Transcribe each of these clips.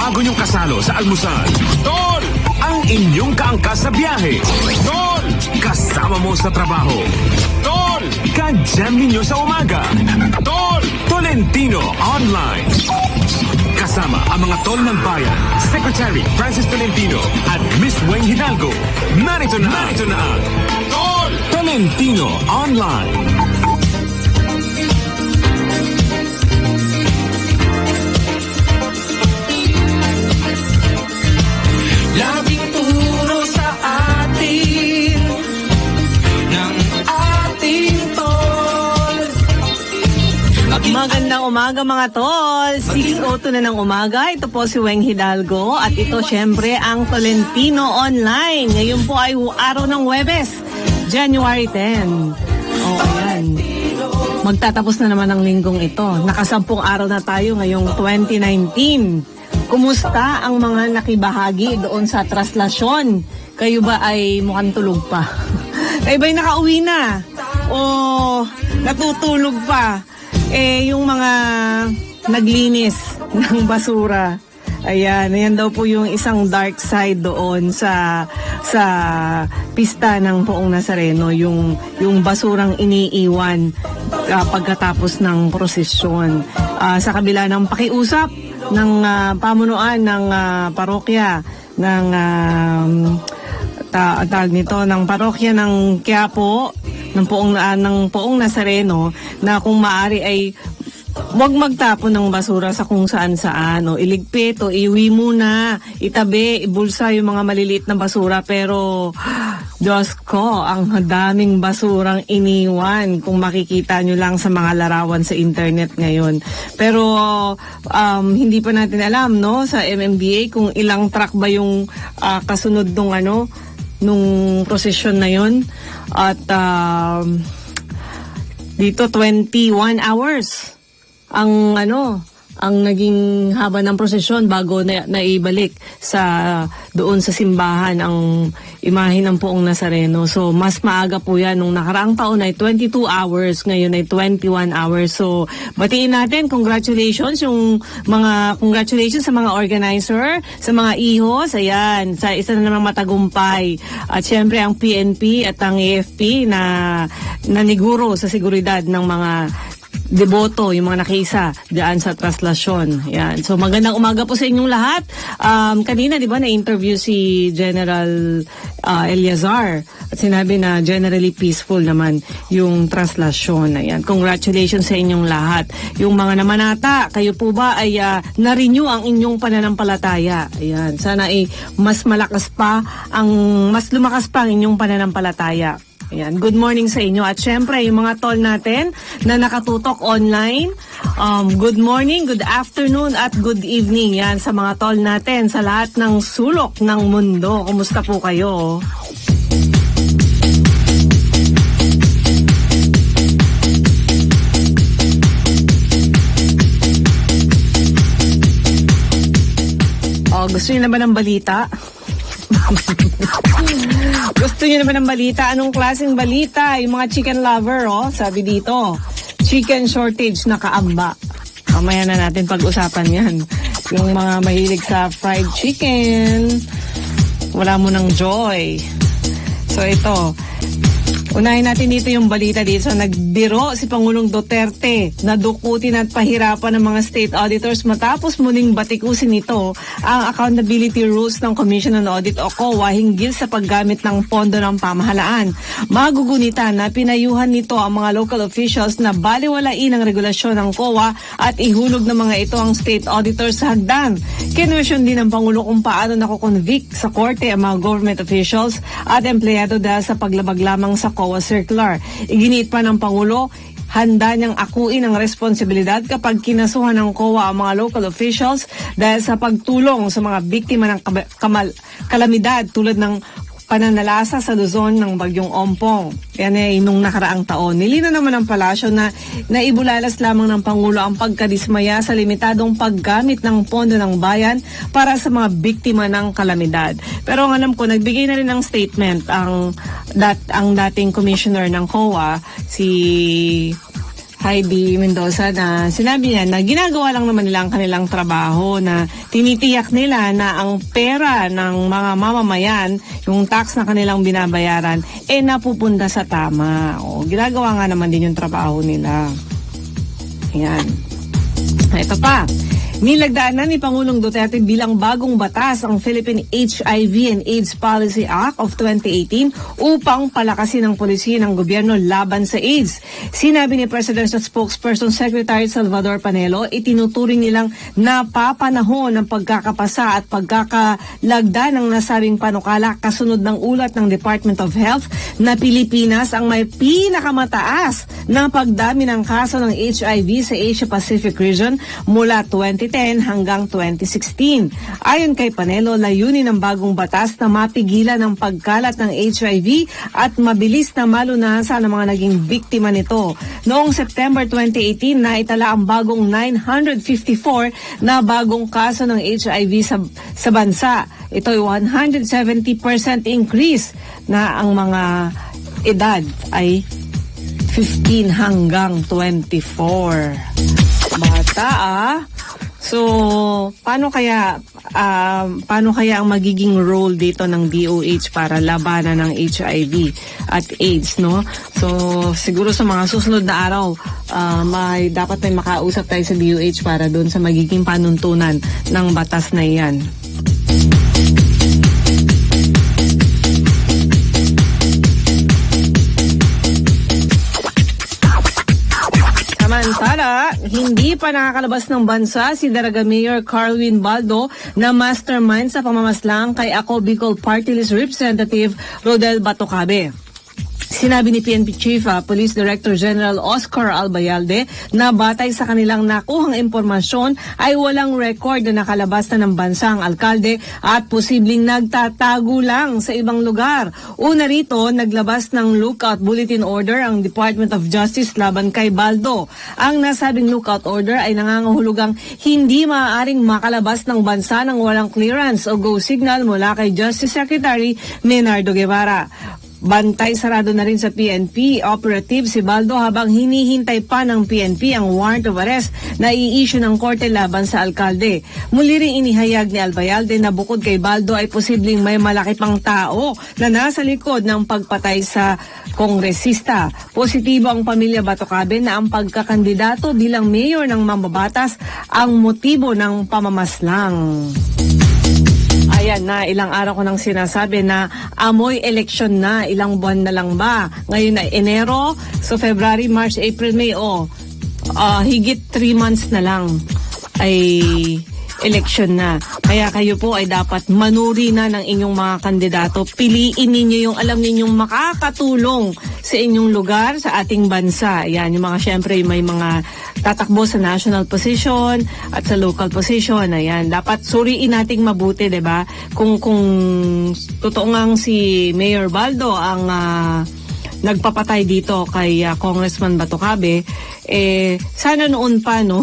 bago niyong kasalo sa almusal. Tol! Ang inyong kaangkas sa biyahe. Tol! Kasama mo sa trabaho. Tol! Ka-jam ninyo sa umaga. Tol! Tolentino Online. Kasama ang mga tol ng bayan, Secretary Francis Tolentino at Miss Weng Hidalgo. Narito na ang Tol! Tolentino Online. Laging turo sa atin ng ating tol. Magandang umaga mga tol. 6:02 na ng umaga. Ito po si Weng Hidalgo at ito syempre ang Tolentino Online. Ngayon po ay araw ng Huwebes, January 10. Ayan. Magtatapos na naman ang linggong ito. Nakasampung araw na tayo ngayong 2019. Kumusta ang mga nakibahagi doon sa traslasyon? Kayo ba ay mukhang tulog pa? Kayo ba'y nakauwi na? O natutulog pa? Yung mga naglinis ng basura. Ayan daw po yung isang dark side doon sa pista ng Poong Nazareno, yung basurang iniiwan pagkatapos ng prosesyon. Sa kabila ng pakiusap ng pamunuan ng parokya ng tawag nito ng parokya ng Quiapo ng Poong Nazareno na kung maaari ay huwag magtapon ng basura sa kung saan-saan o iligpit o iwi muna, itabi, ibulsa yung mga maliliit na basura. Pero Diyos ko, ang daming basurang iniwan kung makikita nyo lang sa mga larawan sa internet ngayon. Pero hindi pa natin alam no sa MMDA kung ilang truck ba yung kasunod nung prosesyon na yon. At dito 21 hours ang naging haba ng prosesyon bago naibalik doon sa simbahan ang imahe ng Poong Nazareno. So mas maaga po yan. Nung nakaraang taon ay 22 hours, ngayon ay 21 hours. So batiin natin, congratulations sa mga organizer, sa mga ihos, ayan, sa isa na namang matagumpay. At syempre ang PNP at ang AFP na naniguro sa seguridad ng mga deboto, yung mga nakiisa diyan sa traslasyon. Yan. So magandang umaga po sa inyong lahat. Kanina, di ba, na-interview si General Eliazar at sinabi na generally peaceful naman yung traslasyon. Ayan. Congratulations sa inyong lahat. Yung mga namanata, kayo po ba ay na-renew ang inyong pananampalataya? Ayan. Sana ay mas lumakas pa ang inyong pananampalataya. Ayan, good morning sa inyo. At syempre, yung mga tol natin na nakatutok online, good morning, good afternoon, at good evening. Yan, sa mga tol natin, sa lahat ng sulok ng mundo. Kumusta po kayo? Gusto niyo na ba ng balita? Gusto niyo naman ng balita? Anong klaseng balita? Yung mga chicken lover, sabi dito, chicken shortage na kaamba. Mamaya na natin pag-usapan yan. Yung mga mahilig sa fried chicken, wala mo ng joy. So ito, unahin natin dito yung balita dito. Nagbiro si Pangulong Duterte na dukutin at pahirapan ng mga state auditors matapos muling batikusin nito ang accountability rules ng Commission on Audit o COA hinggil sa paggamit ng pondo ng pamahalaan. Magugunita na pinayuhan nito ang mga local officials na baliwalain ang regulasyon ng COA at ihulog ng mga ito ang state auditors sa hagdan. Kinwestiyon din ng Pangulo kung paano nakoconvict sa korte ang mga government officials at empleyado dahil sa paglabag lamang sa COA circular. Iginiit pa ng Pangulo, handa niyang akuin ang responsibilidad kapag kinasuhan ng COA ang mga local officials dahil sa pagtulong sa mga biktima ng kalamidad tulad ng pananalasa sa Luzon ng Bagyong Ompong. Yan ay nung nakaraang taon. Nilinaw naman ng palasyo na naibulalas lamang ng Pangulo ang pagkadismaya sa limitadong paggamit ng pondo ng bayan para sa mga biktima ng kalamidad. Pero ang alam ko, nagbigay na rin ng statement ang dating commissioner ng COA, si Heidi Mendoza, na sinabi niya na ginagawa lang naman nila ang kanilang trabaho, na tinitiyak nila na ang pera ng mga mamamayan, yung tax na kanilang binabayaran, napupunta sa tama. O, ginagawa nga naman din yung trabaho nila. Ayan. Ito pa. Nilagdaan na ni Pangulong Duterte bilang bagong batas ang Philippine HIV and AIDS Policy Act of 2018 upang palakasin ang polisiya ng gobyerno laban sa AIDS. Sinabi ni Presidential Spokesperson Secretary Salvador Panelo, itinuturing nilang napapanahon ng pagkakapasa at pagkakalagda ng nasabing panukala kasunod ng ulat ng Department of Health na Pilipinas ang may pinakamataas na pagdami ng kaso ng HIV sa Asia Pacific region mula 2010 hanggang 2016. Ayon kay Panelo, layunin ng bagong batas na mapigilan ang pagkalat ng HIV at mabilis na malunasan ang mga naging biktima nito. Noong September 2018, naitala ang bagong 954 na bagong kaso ng HIV sa bansa. Ito ay 170% increase na ang mga edad ay 15 hanggang 24. Bata So, paano kaya ang magiging role dito ng DOH para labanan ng HIV at AIDS, no? So, siguro sa mga susunod na araw, dapat may makausap tayo sa DOH para doon sa magiging panuntunan ng batas na iyan. Samantala, hindi pa nakakalabas ng bansa si Daraga Mayor Carlwin Baldo na mastermind sa pamamaslang kay Ako Bicol Party List Representative Rodel Batocabe. Sinabi ni PNP Chief Police Director General Oscar Albayalde na batay sa kanilang nakuhang impormasyon ay walang record na nakalabas na ng bansa ang alkalde at posibleng nagtatago lang sa ibang lugar. Una rito, naglabas ng lookout bulletin order ang Department of Justice laban kay Baldo. Ang nasabing lookout order ay nangangahulugang hindi maaaring makalabas ng bansa ng walang clearance o go signal mula kay Justice Secretary Menardo Guevara. Bantay sarado na rin sa PNP operative si Baldo habang hinihintay pa ng PNP ang warrant of arrest na i-issue ng korte laban sa alkalde. Muli ring inihayag ni Albayalde na bukod kay Baldo ay posibleng may malaki pang tao na nasa likod ng pagpatay sa kongresista. Positibo ang pamilya Batocabe na ang pagkakandidato bilang mayor ng mambabatas ang motibo ng pamamaslang. Ayan na, ilang araw ko nang sinasabi na amoy eleksyon na, ilang buwan na lang ba? Ngayon ay Enero, so February, March, April, May, higit 3 months na lang ay eleksyon na. Kaya kayo po ay dapat manuri na ng inyong mga kandidato. Piliin ninyo yung alam ninyong makakatulong sa inyong lugar, sa ating bansa. Ayan, yung mga syempre may mga tatakbo sa national position at sa local position. Ayan, dapat suriin nating mabuti, 'di ba? Kung totoo ngang si Mayor Baldo ang nagpapatay dito kay Congressman Batocabe, sana noon pa, no?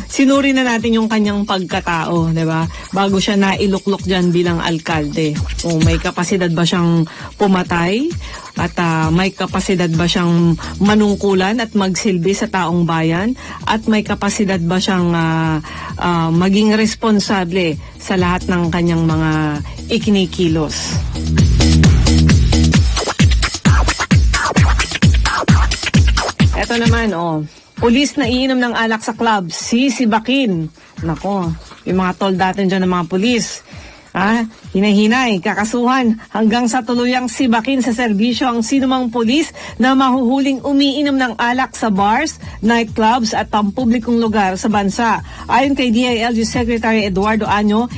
Sinuri na natin yung kanyang pagkatao, 'di ba? Bago siya nailuklok diyan bilang alkalde. Kung may kapasidad ba siyang pumatay at may kapasidad ba siyang manungkulan at magsilbi sa taong bayan at may kapasidad ba siyang maging responsable sa lahat ng kanyang mga ikinikilos. Ito naman, pulis na iinom ng alak sa club, sisibakin. Nako, yung mga tol datin dyan ng mga pulis. Hinay-hinay, kakasuhan hanggang sa tuluyang sibakin sa serbisyo ang sinumang pulis na mahuhuling umiinom ng alak sa bars, nightclubs at pampublikong lugar sa bansa. Ayon kay DILG Secretary Eduardo Año,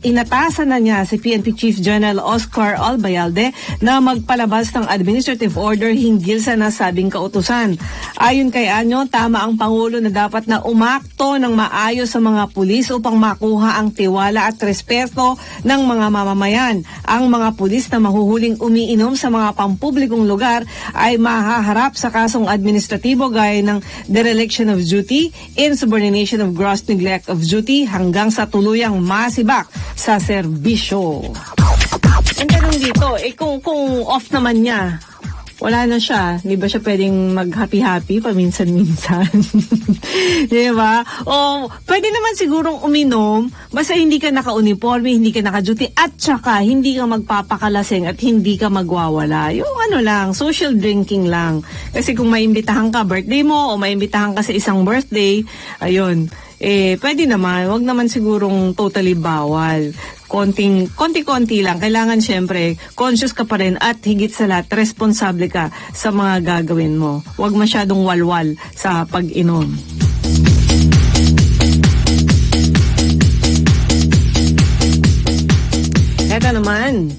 inatasan na niya si PNP Chief General Oscar Albayalde na magpalabas ng administrative order hinggil sa nasabing kautusan. Ayon kay Año, tama ang Pangulo na dapat na umakto ng maayos sa mga pulis upang makuha ang tiwala at respeto ng mga mamamayan. Ang mga pulis na mahuhuling umiinom sa mga pampublikong lugar ay mahaharap sa kasong administratibo gaya ng dereliction of duty, insubordination of gross neglect of duty hanggang sa tuluyang masibak sa serbisyo. Ang tanong dito, kung off naman niya, wala na siya. Di ba siya pwedeng mag-happy-happy paminsan-minsan? Di ba? O, pwede naman sigurong uminom, basta hindi ka naka-uniforme, hindi ka naka-duty, at saka hindi ka magpapakalasing at hindi ka magwawala. Yung ano lang, social drinking lang. Kasi kung maimbitahan ka birthday mo o maimbitahan ka sa isang birthday, ayun, pwede naman, wag naman sigurong totally bawal. Konti-konti lang. Kailangan syempre, conscious ka pa rin at higit sa lahat, responsable ka sa mga gagawin mo. Huwag masyadong walwal sa pag-inom. Eto naman,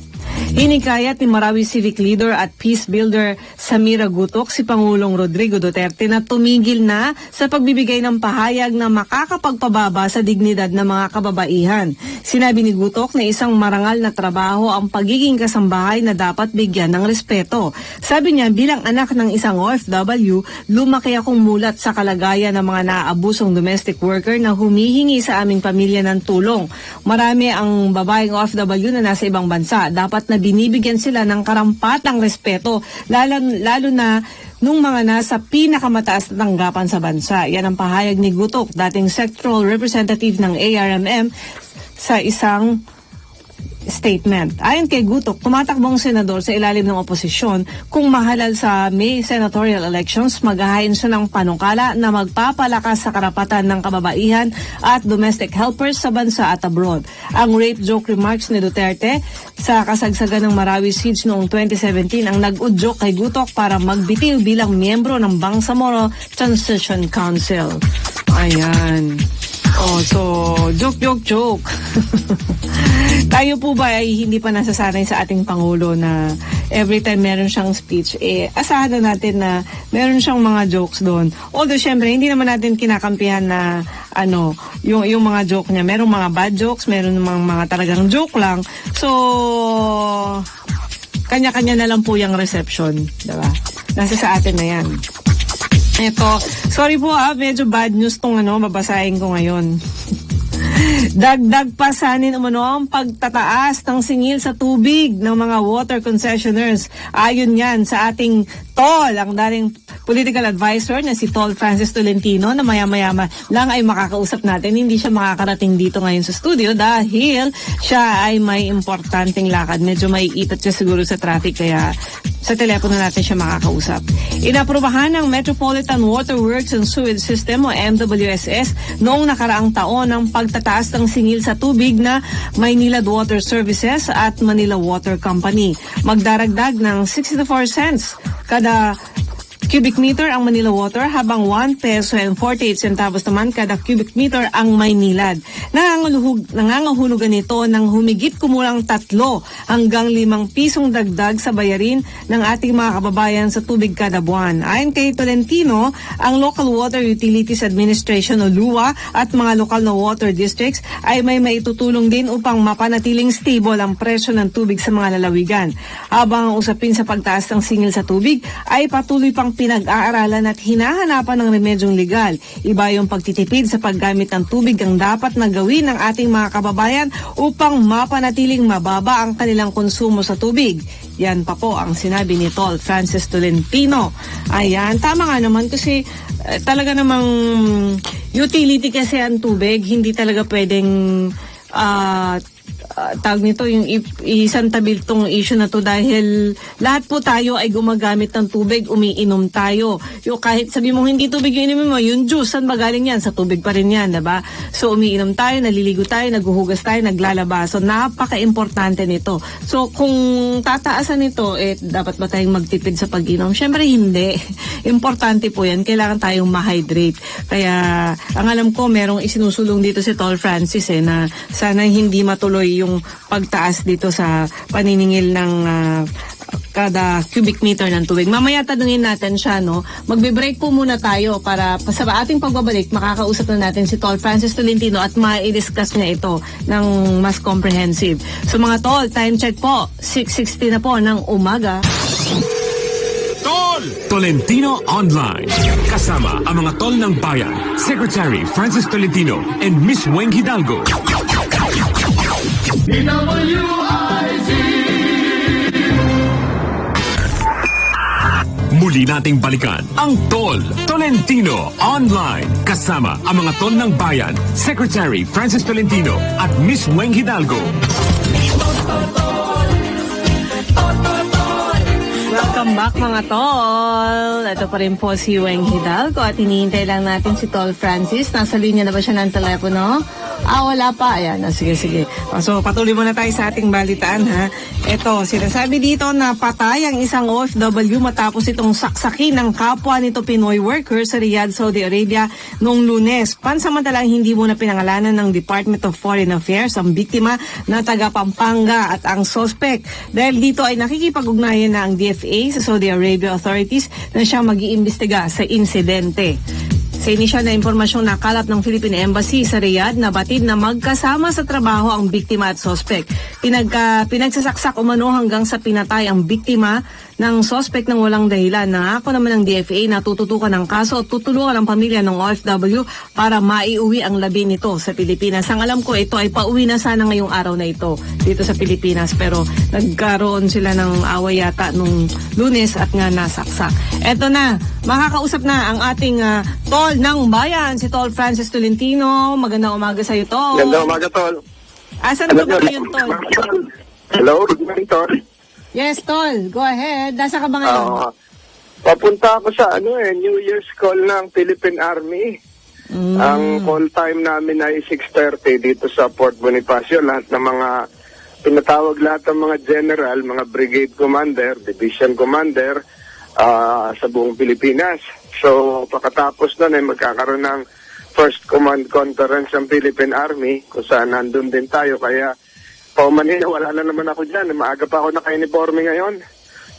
hinikayat ni Marawi Civic Leader at Peace Builder Samira Gutok si Pangulong Rodrigo Duterte na tumigil na sa pagbibigay ng pahayag na makakapagpababa sa dignidad ng mga kababaihan. Sinabi ni Gutok na isang marangal na trabaho ang pagiging kasambahay na dapat bigyan ng respeto. Sabi niya, bilang anak ng isang OFW, lumaki akong mulat sa kalagayan ng mga naaabusong domestic worker na humihingi sa aming pamilya ng tulong. Marami ang babaeng OFW na nasa ibang bansa. Dapat na binibigyan sila ng karampatang respeto, lalo na nung mga nasa pinakamataas na tanggapan sa bansa. Yan ang pahayag ni Gutok, dating sectoral representative ng ARMM, sa isang statement. Ayon kay Gutok, tumatakbong senador sa ilalim ng oposisyon. Kung mahalal sa May senatorial elections, maghahain siya ng panukala na magpapalakas sa karapatan ng kababaihan at domestic helpers sa bansa at abroad. Ang rape joke remarks ni Duterte sa kasagsagan ng Marawi Siege noong 2017 ang nag-udyok kay Gutok para magbitiw bilang miyembro ng Bangsamoro Transition Council. Ayan. Oh, so, joke. Tayo po ba ay hindi pa nasasanay sa ating Pangulo na every time meron siyang speech, asahan na natin na meron siyang mga jokes doon. Although, syempre, hindi naman natin kinakampihan na, yung mga joke niya. Merong mga bad jokes, meron mga talagang joke lang. So, kanya-kanya na lang po yung reception. Diba? Nasa sa atin na yan. Ito, sorry po medyo bad news tong babasahin ko ngayon. Dagdag pa sanin ang pagtataas ng singil sa tubig ng mga water concessioners. Ayon yan sa ating TOL, ang dating political advisor na si TOL Francis Tolentino, na maya-maya lang ay makakausap natin. Hindi siya makakarating dito ngayon sa studio dahil siya ay may importanteng lakad. Medyo may ipat siya siguro sa traffic, kaya sa telepono natin siya makakausap. Inaprubahan ng Metropolitan Water Works and Sewage System o MWSS noong nakaraang taon ang pagtataas ng singil sa tubig na Maynilad Water Services at Manila Water Company. Magdaragdag ng 64 cents kada cubic meter ang Manila Water, habang 1 peso and 48 centavos naman kada cubic meter ang Maynilad. Nangangahulugan ito ng humigit kumulang 3 hanggang 5 pisong dagdag sa bayarin ng ating mga kababayan sa tubig kada buwan. Ayon kay Tolentino, ang Local Water Utilities Administration o LUA at mga lokal na water districts ay may maitutulong din upang mapanatiling stable ang presyo ng tubig sa mga lalawigan. Habang ang usapin sa pagtaas ng singil sa tubig ay patuloy pang pinag-aaralan at hinahanapan ng remedyong legal. Iba yung pagtitipid sa paggamit ng tubig ang dapat na gawin ng ating mga kababayan upang mapanatiling mababa ang kanilang konsumo sa tubig. Yan pa po ang sinabi ni TOL Francis Tolentino. Ayan, tama nga naman kasi talaga namang utility kasi ang tubig, hindi talaga pwedeng tawag nito yung isantabil tong issue na to dahil lahat po tayo ay gumagamit ng tubig, umiinom tayo. Yung kahit sabi mo hindi tubig yung inumin mo, yung juice, saan ba galing yan? Sa tubig pa rin yan, diba? So umiinom tayo, naliligo tayo, naghuhugas tayo, naglalaba. So napaka-importante nito. So kung tataasan nito, dapat ba tayong magtipid sa pag-inom? Syempre hindi. Importante po yan. Kailangan tayong ma-hydrate. Kaya ang alam ko, merong isinusulong dito si Tol Francis na sana hindi matuloy yung pagtaas dito sa paniningil ng kada cubic meter ng tubig. Mamaya tanungin natin siya, no? Magbe-break po muna tayo para sa ating pagbabalik, makakausap na natin si Tol Francis Tolentino at ma-i-discuss niya ito ng mas comprehensive. So mga Tol, time check po, 6:60 na po ng umaga. Tol! Tolentino Online. Kasama ang mga tol ng bayan, Secretary Francis Tolentino and Miss Weng Hidalgo. Muli nating balikan ang Tol Tolentino Online kasama ang mga tol ng bayan, Secretary Francis Tolentino at Miss Weng Hidalgo. Welcome back mga tol. Ito pa rin po si Weng Hidalgo at hinihintay lang natin si Tol Francis. Nasa linya na ba siya ng telepono? Wala pa. Ayan, sige. So, patuloy muna tayo sa ating balitaan ha. Ito, sinasabi dito na patay ang isang OFW matapos itong saksakin ng kapwa nito Pinoy worker sa Riyadh, Saudi Arabia noong Lunes. Pansamantalang hindi muna pinangalanan ng Department of Foreign Affairs ang biktima na taga Pampanga at ang suspect. Dahil dito ay nakikipag-ugnayan na ang DFA sa Saudi Arabia authorities na siya mag-iimbestiga sa insidente. Sa inisyal na impormasyong nakalap ng Philippine Embassy sa Riyadh, nabatid na magkasama sa trabaho ang biktima at suspect. Pinagsasaksak umano hanggang sa pinatay ang biktima ng suspect ng walang dahilan. Nangako naman ng DFA na tututukan ng kaso at tutulungan ang pamilya ng OFW para maiuwi ang labi nito sa Pilipinas. Ang alam ko, ito ay pauwi na sana ngayong araw na ito dito sa Pilipinas, pero nagkaroon sila ng away yata nung Lunes at nga nasaksak. Eto na, makakausap na ang ating Tol ng Bayan, si Tol Francis Tolentino. Magandang umaga sa iyo, Tol. Magandang umaga, Tol. Asan ka ba ngayon, Tol? Hello, good morning, Tol. Yes, Tol. Go ahead. Nasa ka ba ngayon? Papunta ako sa New Year's call ng Philippine Army. Ang call time namin ay 6:30 dito sa Port Bonifacio. Lahat ng mga pinatawag, lahat ng mga general, mga brigade commander, division commander sa buong Pilipinas. So, pagkatapos nun ay magkakaroon ng first command conference ng Philippine Army kung saan nandun din tayo. Kaya paumanhin, wala na naman ako dyan. Maaga pa ako naka-uniforme ngayon.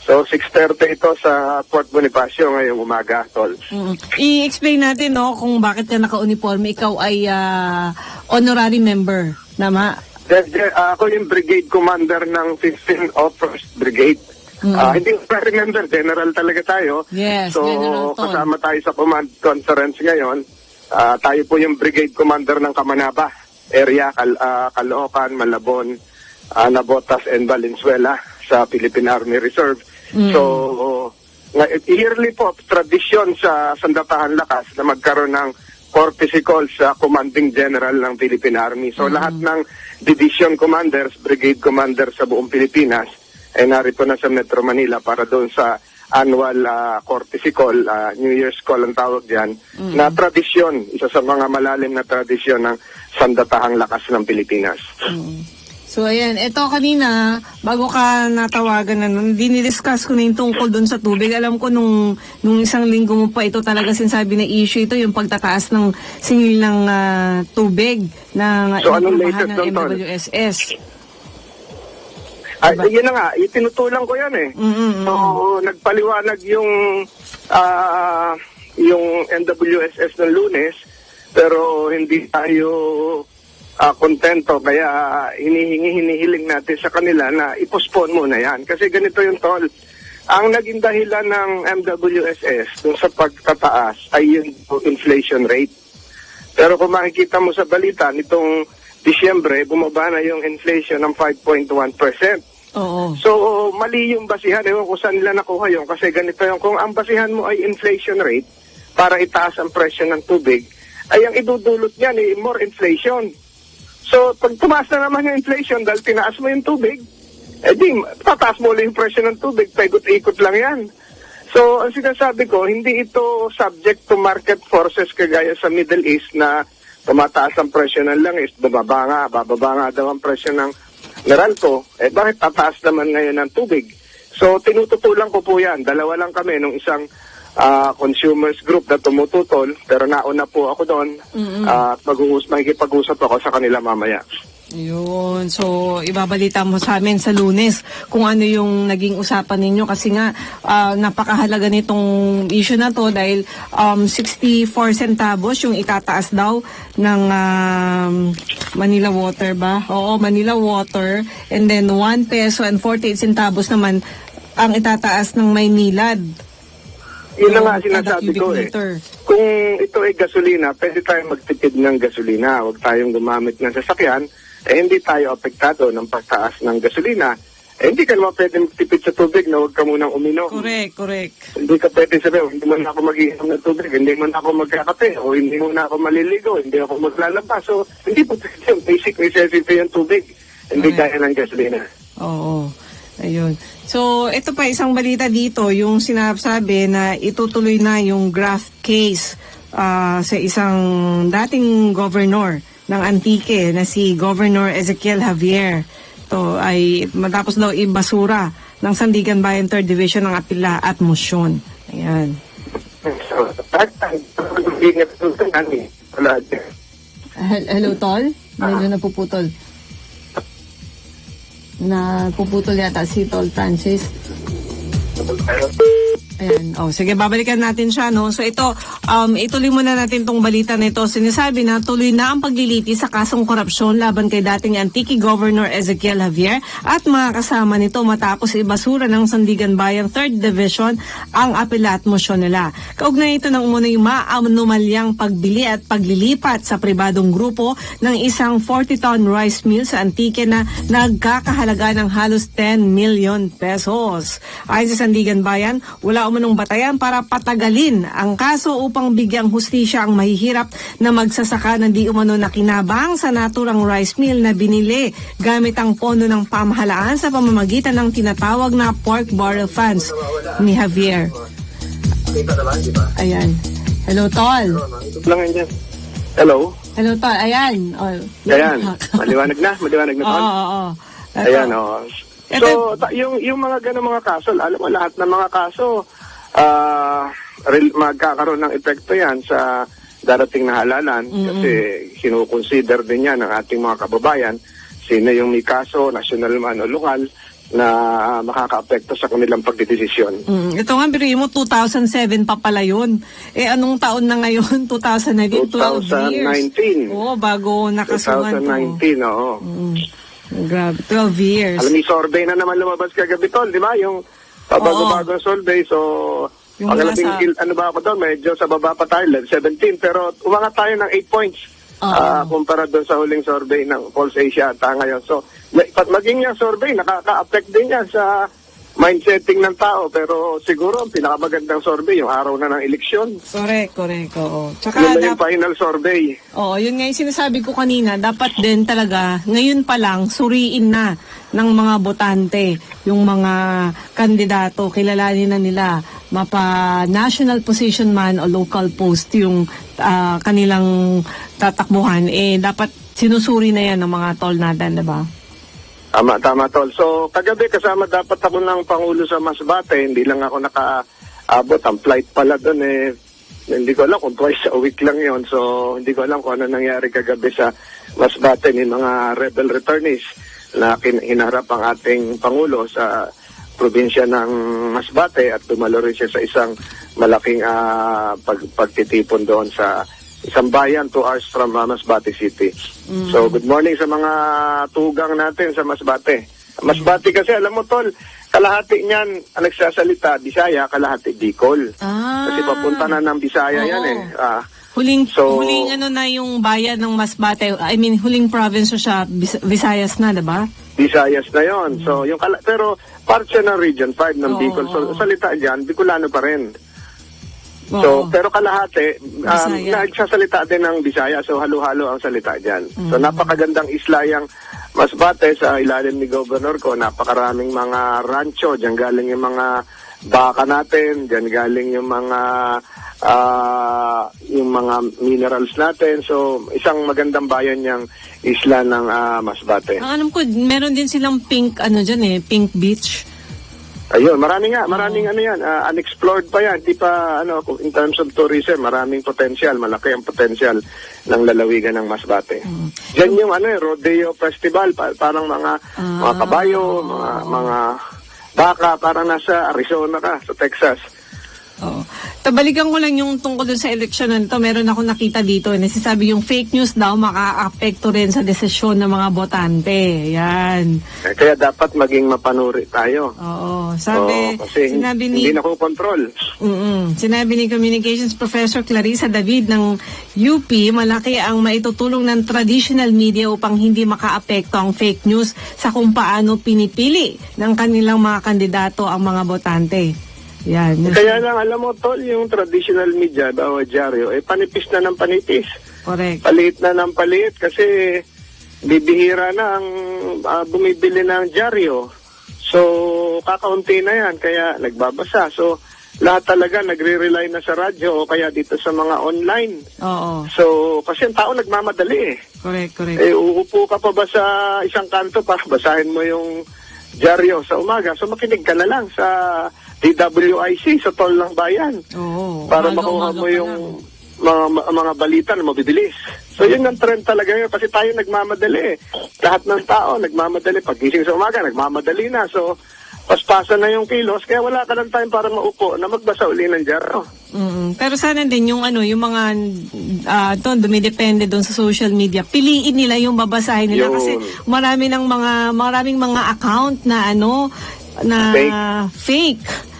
So, 6:30 ito sa Port Bonifacio ngayong umaga, Tol. I-explain natin kung bakit ka naka-uniforme. Ikaw ay honorary member. Nama? Ako yung brigade commander ng 15th First Brigade. Hindi honorary member, general talaga tayo. Yes, so, General Tol. kasama tayo sa command conference ngayon. Tayo po yung brigade commander ng Kamanaba area, Caloocan, Malabon, Navotas, and Valenzuela sa Philippine Army Reserve. So, yearly po, tradisyon sa Sandatahan Lakas na magkaroon ng corps physical sa commanding general ng Philippine Army. So, lahat ng division commanders, brigade commanders sa buong Pilipinas ay narito na sa Metro Manila para doon sa annual corps physical, New Year's call ang tawag diyan, na tradisyon, isa sa mga malalim na tradisyon ng Sandatahang Lakas ng Pilipinas. So, ayan. Ito kanina, bago ka natawagan na nun, dinidiscuss ko na yung tungkol dun sa tubig. Alam ko nung isang linggo mo pa ito talaga sinasabi na issue ito, yung pagtataas ng singil ng tubig ng So, anong inuupahan latest ng doon, Tol? MWSS. Ay, yun na nga, itinutulang ko yan eh. So, nagpaliwanag yung MWSS ng Lunes, pero hindi tayo kontento, kaya hinihiling natin sa kanila na i-postpone muna yan. Kasi ganito yung Tol, ang naging dahilan ng MWSS dun sa pagtataas ay yung inflation rate. Pero kung makikita mo sa balita, nitong Disyembre, bumaba na yung inflation ng 5.1%. Oo. So, mali yung basihan. Ewan kung saan nila nakuha yun. Kasi ganito yung, kung ang basihan mo ay inflation rate para itaas ang presyo ng tubig, ay ang idudulot niyan ay more inflation. So, pag tumaas na naman yung inflation dahil tinaas mo yung tubig, tataas mo ulit yung presyo ng tubig, paikot-ikot lang yan. So, ang sinasabi ko, hindi ito subject to market forces kagaya sa Middle East na tumataas ang presyo ng langis, bababa nga daw ang presyo ng Meralco, bakit tataas naman ngayon ng tubig? So, tinututulan ko po yan. Dalawa lang kami nung isang consumers group na tumututol, pero nauna po ako doon at makikipag-usap ako sa kanila mamaya. Yun. So, ibabalita mo sa amin sa Lunes kung ano yung naging usapan ninyo kasi nga napakahalaga nitong issue na to dahil 64 centavos yung itataas daw ng Manila Water ba? Oo, Manila Water, and then 1 peso and 48 centavos naman ang itataas ng Maynilad. Yun na nga sinasabi ko Kung ito ay gasolina, pwede tayong magtipid ng gasolina. Huwag tayong gumamit ng sasakyan. Hindi tayo apektado ng pagtaas ng gasolina. hindi ka naman pwede tipid sa tubig na huwag ka munang uminom. Correct. Hindi ka pwede sabihin, hindi mo na ako mag-iinom ng tubig, hindi mo na ako magkakape, o hindi mo na ako maliligo, hindi ako maglalabas. So, hindi po pwede yung basic necessity yung tubig. Hindi Correct. kaya ng gasolina. Oo. Ayun. So, ito pa isang balita dito, yung sinasabi na itutuloy na yung graft case sa isang dating governor ng Antique na si Governor Ezekiel Javier. Ito ay matapos daw ibasura ng Sandigan Bayan 3rd Division ng apila at mosyon. Ayan. So, ingat po sa nani. Wala dyan. Hello, Tol? Medyo napuputol. Napuputol yata si Tol Francis. Ayan. Oh, sige, babalikan natin siya, no? So ito, ituloy muna natin tong balita na ito. Sinasabi na tuloy na ang paglilitis sa kasong korupsyon laban kay dating Antique Governor Ezekiel Javier at mga kasama nito matapos ibasura ng Sandigan Bayan 3rd Division ang apela at mosyon nila. Kaugnay ito ng umano yung maanumalyang pagbili at paglilipat sa pribadong grupo ng isang 40-ton rice mill sa Antique na nagkakahalaga ng halos 10 million pesos. Ayon sa Sandigan Bayan, wala umanong batayan para patagalin ang kaso upang bigyang hustisya ang mahihirap na magsasaka na di umano nakinabang sa naturang rice mill na binili gamit ang pondo ng pamahalaan sa pamamagitan ng tinatawag na pork barrel funds ni Javier. Ayan. Hello, Tol. Lang yan dyan. Hello? Hello, Tol. Ayan. Oh, Ayan. Maliwanag na, Tol. Oo. Ayan, oh. So, yung mga ganong mga kaso, alam mo, lahat ng mga kaso, magkakaroon ng epekto yan sa darating na halalan kasi kinukonsider din yan ng ating mga kababayan sino yung may kaso, national man o lokal, na makaka-apekto sa kanilang pagdidesisyon. Ito nga, biro mo, 2007 pa pala yun. Anong taon na ngayon? 2019, 12 years. 2019. Oo, bago nakasuhan to. 2019, oo. Grabe, 12 years. Alam, may survey na naman lumabas kagabi, Tol, di ba? Yung bago-bagong survey, so Yung ang nasa- ano ba ako doon, medyo sa baba pa tayo, 17, pero umangat tayo ng 8 points kumpara doon sa huling survey ng Pulse Asia at ngayon. So, maging yung survey, nakaka-affect din yan sa mindsetting ng tao, pero siguro ang pinakamagandang survey yung araw na ng eleksyon. Correct, oo. Tsaka, Yun na yung final survey. yun nga yung sinasabi ko kanina, dapat din talaga, ngayon pa lang, suriin na ng mga botante, yung mga kandidato, kilalanin na nila, mapa national position man o local post yung kanilang tatakbuhan, dapat sinusuri na yan ng mga tol natin, diba? Tama, Tol. So, kagabi kasama dapat ako ng Pangulo sa Masbate, hindi lang ako nakaabot. Ang flight pala doon hindi ko alam kung twice a week lang yon. So, hindi ko alam kung ano nangyari kagabi sa Masbate ni mga rebel returnees na hinarap ang ating Pangulo sa probinsya ng Masbate at dumalo rin siya sa isang malaking pagtitipon doon sa isang bayan 2 hours from Masbate City. So, good morning sa mga tugang natin sa Masbate. Masbate kasi, alam mo, Tol, kalahati niyan ang nagsasalita Bisaya, kalahati Bicol. Kasi papunta na ng Bisaya yan Huling ano na yung bayan ng Masbate, huling province siya, Visayas na, diba? Visayas na yon. So, pero part siya ng Region 5 ng Bicol. So, salita dyan, Bicolano pa rin. So, pero kalahati, nagsasalita din ng Bisaya, so halo-halo ang salita dyan. So, napakagandang isla yung Masbate sa ilalim ni Governor ko, napakaraming mga rancho, dyan galing yung mga baka natin, dyan galing yung mga minerals natin. So, isang magandang bayan yung isla ng Masbate. Ang alam ko, meron din silang pink pink beach. Ayun, maraming unexplored pa yan. Di pa, in terms of tourism, maraming potential, malaki ang potential ng lalawigan ng Masbate. Diyan yung rodeo festival, parang mga kabayo, mga baka, parang nasa Arizona ka, sa Texas. Balikan ko lang yung tungkol dun sa eleksyon na ito. Meron ako nakita dito. Nasasabi yung fake news daw maka-apekto rin sa desisyon ng mga botante. Yan. Kaya dapat maging mapanuri tayo. Oo. Sabi, kasi sinabi ni... hindi na ko control. Sinabi ni Communications Professor Clarissa David ng UP, malaki ang maitutulong ng traditional media upang hindi maka-apekto ang fake news sa kung paano pinipili ng kanilang mga kandidato ang mga botante. Yan. Kaya lang, alam mo, Tol, yung traditional media, bawat dyaryo, panipis na ng panipis. Correct. Palit na ng palit kasi bibihira na ang bumibili ng dyaryo. So, kakaunti na yan, kaya nagbabasa. So, lahat talaga nagre-rely na sa radyo o kaya dito sa mga online. Oo. So, kasi ang tao nagmamadali eh. Correct. Uupo ka pa ba sa isang kanto para basahin mo yung dyaryo sa umaga? So, makinig ka na lang sa DWIC, sa Tol ng Bayan. Oo. Para makuha mo yung mga balita na mabibilis. So, yun ang trend talaga yun. Kasi tayo nagmamadali eh. Lahat ng tao nagmamadali. Pag-gising sa umaga, nagmamadali na. So, paspasan na yung kilos. Kaya wala ka ng time para maupo na magbasa uli ng dyaryo. Pero sana din yung yung mga dumidepende doon sa social media, piliin nila yung babasahin nila. Yun. Kasi maraming mga account na na fake.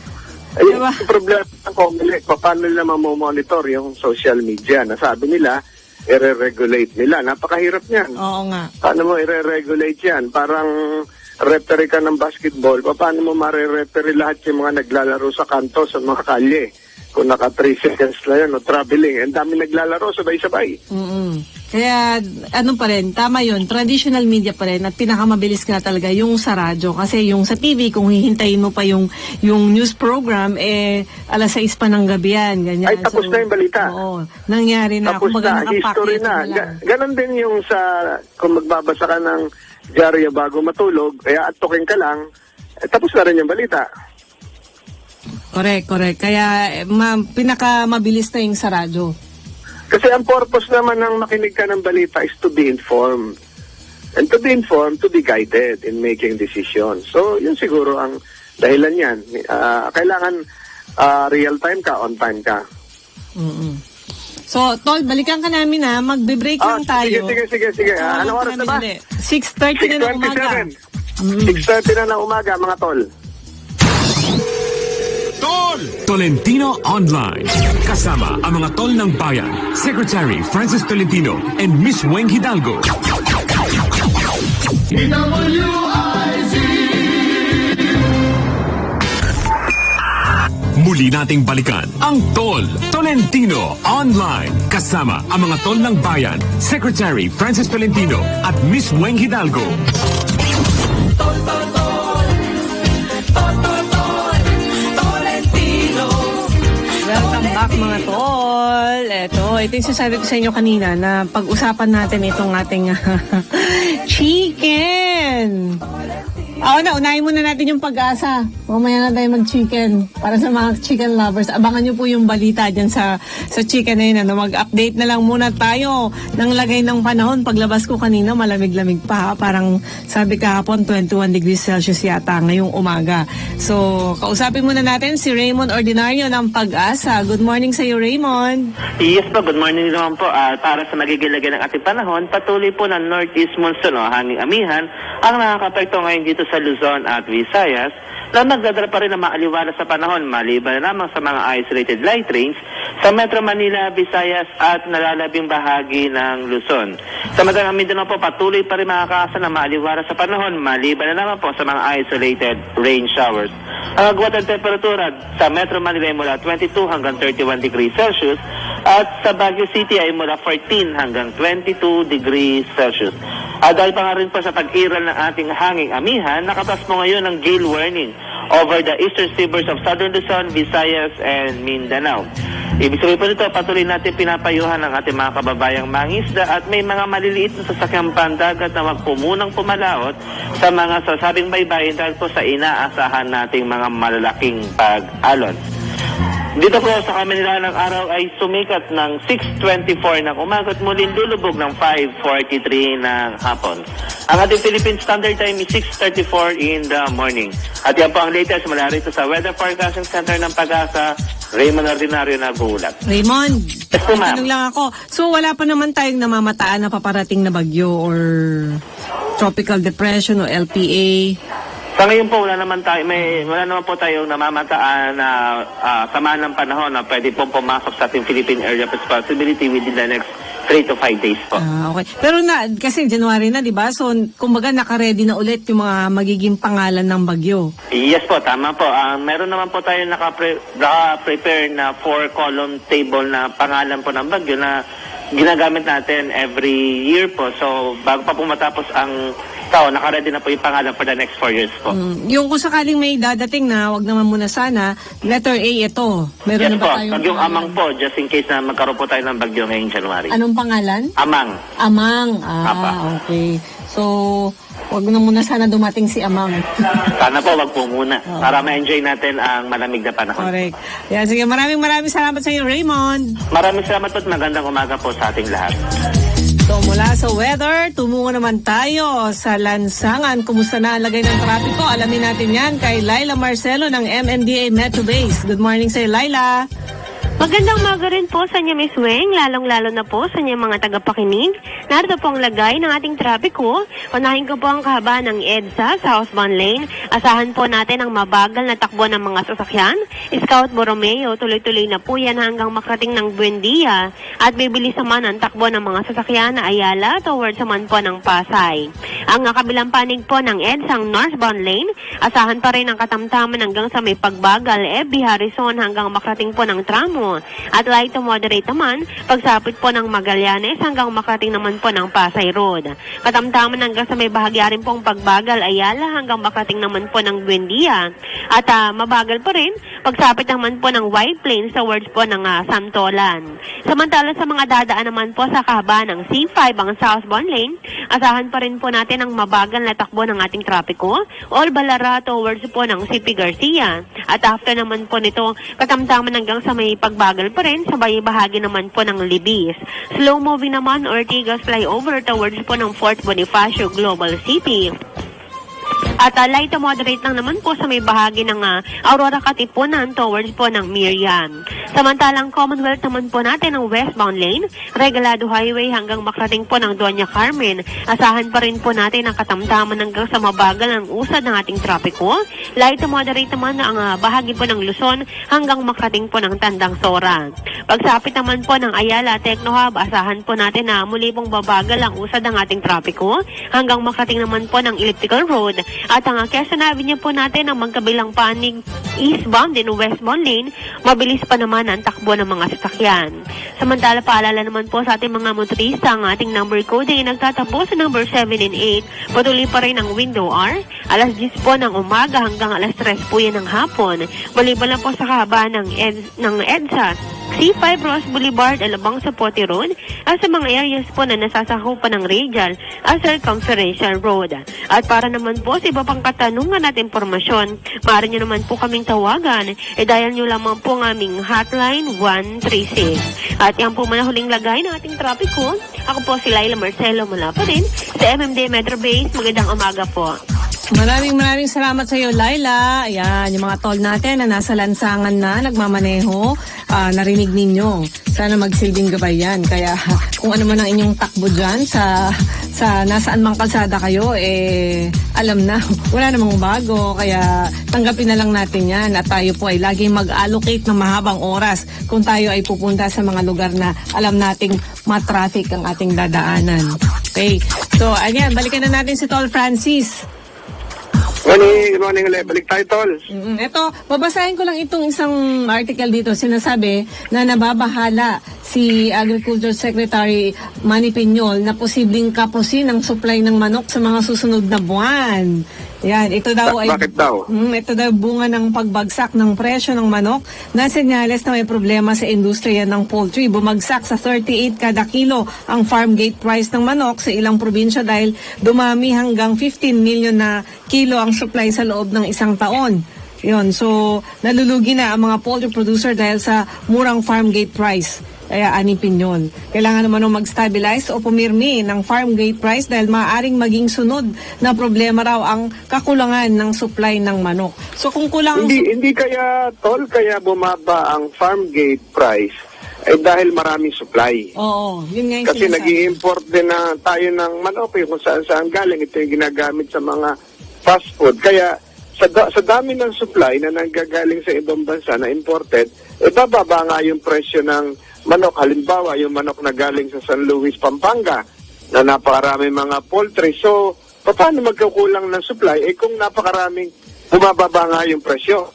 Ayun, Diba? yung problema ng Comelec, paano nila mamomonitor yung social media? Nasabi nila, i-regulate nila. Napakahirap niyan. Oo nga. Paano mo i-regulate yan? Parang referee ka ng basketball, paano mo mare-referee lahat yung mga naglalaro sa kanto, sa mga kalye? Kung naka 3 seconds na yun, o traveling, ang dami naglalaro, sabay-sabay. Kaya, pa rin, tama yun, traditional media pa rin, at pinakamabilis ka talaga yung sa radyo. Kasi yung sa TV, kung hihintayin mo pa yung news program, alas 6 pa ng gabi yan, ganyan. Ay, tapos na yung balita. Oo, nangyari na. Tapos na, history na. Ganon din yung kung magbabasa ka ng dyaryo bago matulog, kaya atukin ka lang, tapos na rin yung balita. Correct. Kaya, pinakamabilis na yung sa radyo. Kasi ang purpose naman ng makinig ka ng balita is to be informed. And to be informed, to be guided in making decisions. So, yun siguro ang dahilan yan. Kailangan real time ka, on time ka. So, Tol, balikan ka namin magbe-break lang tayo. Sige. Anong oras na ba? 6:30 na ng umaga. 6:30 na ng umaga, mga tol. Tol! Tolentino Online. Kasama ang mga tol ng bayan, Secretary Francis Tolentino and Miss Weng Hidalgo. Muli nating balikan ang Tol Tolentino Online. Kasama ang mga tol ng bayan, Secretary Francis Tolentino at Miss Weng Hidalgo. Welcome back mga tol. Ito yung sasabi ko sa inyo kanina na pag-usapan natin itong ating chicken. Unahin muna natin yung Pag-asa. Mamaya na tayo mag-chicken. Para sa mga chicken lovers, abangan nyo po yung balita dyan sa chicken na yun. Mag-update na lang muna tayo ng lagay ng panahon. Paglabas ko kanina, malamig-lamig pa. Parang sabi kahapon, 21 degrees Celsius yata ngayong umaga. So, kausapin muna natin si Raymond Ordinario ng Pag-asa. Good morning sa iyo, Raymond. Yes po, good morning naman po. Para sa magiging lagay ng ating panahon, patuloy po ng northeast monsoon o hanging amihan ang nakakapekto ngayon dito sa Luzon at Visayas na nagdadala pa rin ng maaliwalas sa panahon maliban na lamang sa mga isolated light rains sa Metro Manila, Visayas at nalalabing bahagi ng Luzon. Sa Madalang Mindanao po, patuloy pa rin makakaasa ng maaliwalas sa panahon maliban na lamang po sa mga isolated rain showers. Ang agwat ng temperatura sa Metro Manila ay mula 22 hanggang 31 degrees Celsius at sa Baguio City ay mula 14 hanggang 22 degrees Celsius. Dahil pa nga rin po sa pag-iral ng ating hanging amihan, nakatas mo ngayon ng gale warning over the eastern seaboards of Southern Luzon, Visayas, and Mindanao. Ibig sabihin po nito, patuloy natin pinapayuhan ang ating mga kababayang mangisda at may mga maliliit na sasakyang pandagat na wag po munang pumalaot sa mga sasabing baybayin dahil po sa inaasahan nating mga malalaking pag-alon. Dito po sa Kamanila ng araw ay sumikat ng 6:24 ng umaga at muling lulubog ng 5:43 ng hapon. Ang ating Philippine Standard Time is 6:34 in the morning. At yan po ang latest mula rito sa Weather Forecasting Center ng Pag-asa. Raymond Ordinario nag-uulat. Raymond, Yes po, ma'am. tanong lang ako. So wala pa naman tayong namamataan na paparating na bagyo or tropical depression o LPA? Sa ngayon po, wala naman po tayong namamataan na sama ng panahon na pwede pong pumasok sa ating Philippine Area of Responsibility within the next 3 to 5 days po. Okay. Pero kasi January na, di ba? So, kumbaga naka-ready na ulit yung mga magiging pangalan ng bagyo. Yes po, tama po. Meron naman po tayo naka-prepare na 4-column table na pangalan po ng bagyo na ginagamit natin every year po. So, bago pa po matapos ang taon, naka-ready na po yung pangalan for the next 4 years po. Yung kung sakaling may dadating na, wag naman muna sana, letter A ito. Meron Yes na po, ba tayong bagyong Amang po, just in case na magkaroon po tayo ng bagyo ngayong January. Anong pangalan? Amang. Amang. Apa. Okay. So, wag na muna sana dumating si Amang. Sana po, wag po muna. Para ma-enjoy natin ang malamig na panahon. Correct. Yan, sige, maraming salamat sa iyo, Raymond. Maraming salamat po at magandang umaga po sa ating lahat. So mula sa weather, tumungo naman tayo sa lansangan. Kumusta na ang lagay ng trapiko? Alamin natin yan kay Laila Marcelo ng MMDA Metro Base. Good morning sa'yo, Laila. Magandang umaga rin po sa inyo, Miss Weng, lalong-lalo na po sa inyo mga tagapakinig. Narito po ang lagay ng ating trapiko. Unahin ko po ang kahabaan ng EDSA, Southbound Lane. Asahan po natin ang mabagal na takbo ng mga sasakyan. Scout Borromeo, tuloy-tuloy na po yan hanggang makarating ng Buendia. At bibilis naman ang takbo ng mga sasakyan na Ayala towards naman po ng Pasay. Ang kabilang panig po ng EDSA, ang Northbound Lane. Asahan pa rin ang katamtaman hanggang sa may pagbagal, FB Harrison hanggang makarating po ng tramo. At light to moderate naman, pagsapit po ng Magallanes hanggang makarating naman po ng Pasay Road. Katamtaman hanggang sa may bahagya rin pong pagbagal Ayala hanggang makarating naman po ng Buendia. At mabagal pa rin, pagsapit naman po ng White Plains towards po ng Santolan. Samantala sa mga dadaan naman po sa kahabaan ng C5 ang Southbound Lane, asahan pa rin po natin ang mabagal na takbo ng ating trapiko, All Balara towards po ng CP Garcia. At after naman po nito, katamtaman hanggang sa may pagbagal pa rin sa bahagi naman po ng Libis. Slow moving naman Ortigas flyover towards po ng Fort Bonifacio Global City. At light to moderate lang naman po sa may bahagi ng Aurora Katipunan towards po ng Miriam. Samantalang Commonwealth naman po natin ang westbound lane, Regalado Highway hanggang makarating po ng Doña Carmen. Asahan pa rin po natin ang katamtaman hanggang sa mabagal ang usad ng ating trapiko. Light to moderate naman ang bahagi po ng Luzon hanggang makarating po ng Tandang Sora. Pagsapit naman po ng Ayala Techno Hub, asahan po natin na muli pong babagal ang usad ng ating trapiko hanggang makarating naman po ng Elliptical Road. At ang Quezon Avenue po natin ang magkabilang panig eastbound din westbound lane, mabilis pa naman ang takbo ng mga sasakyan. Samantala paalala naman po sa ating mga motorista, ang ating number code ay nagtatapos sa number 7 and 8. Patuloy pa rin ang window R. Alas 10 po ng umaga hanggang alas 3 po yan ng hapon. Maliban lang po sa kahaba ng EDSA, C5 Ross Boulevard, Alabang sa Pote Road, at sa mga areas po na nasasakupan ng radial at circumferential road. At para naman po sa iba pang katanungan at impormasyon, maaari nyo naman po kaming tawagan. Dial nyo lamang po ang aming hotline 136. At yan po muna huling lagay ng ating trapiko. Ako po si Laila Marcelo mula pa rin sa MMD Metro Base. Magandang umaga po. Maraming salamat sa iyo, Laila. Ayan, yung mga toll natin na nasa lansangan na, nagmamaneho, narinig ninyo. Sana magsilbing gabay yan. Kaya kung ano man ang inyong takbo dyan sa nasaan mang kalsada kayo, alam na, wala namang bago. Kaya tanggapin na lang natin yan. At tayo po ay laging mag-allocate ng mahabang oras kung tayo ay pupunta sa mga lugar na alam nating matraffic ang ating dadaanan. Okay, so ayan, balikan na natin si Tol Francis. Good morning ulit. Balik tayo, Tol. Ito, babasahin ko lang itong isang article dito. Sinasabi na nababahala si Agriculture Secretary Manny Piñol na posibleng kapusin ang supply ng manok sa mga susunod na buwan. Yan, ito daw ay... Bakit daw? Ito daw bunga ng pagbagsak ng presyo ng manok na senyales na may problema sa industriya ng poultry. Bumagsak sa 38 kada kilo ang farm gate price ng manok sa ilang probinsya dahil dumami hanggang 15 million na kilo ang supply sa loob ng isang taon. Yun, so nalulugi na ang mga poultry producer dahil sa murang farm gate price. Kaya anipin yun. Kailangan naman nung mag-stabilize o pumirmi ng farm gate price dahil maaaring maging sunod na problema raw ang kakulangan ng supply ng manok. So kung kulang ang Hindi kaya, Tol, kaya bumaba ang farm gate price dahil maraming supply. Oo, yun nga yung Kasi sinasabi. nag-i-import din na tayo ng manok kung saan galing. Ito yung ginagamit sa mga fast food. Kaya sa dami ng supply na nanggagaling sa ibang bansa na imported, bababa nga yung presyo ng manok. Halimbawa, yung manok na galing sa San Luis, Pampanga, na napakarami mga poultry. So, paano magkukulang ng supply? Kung napakaraming bumababa nga yung presyo.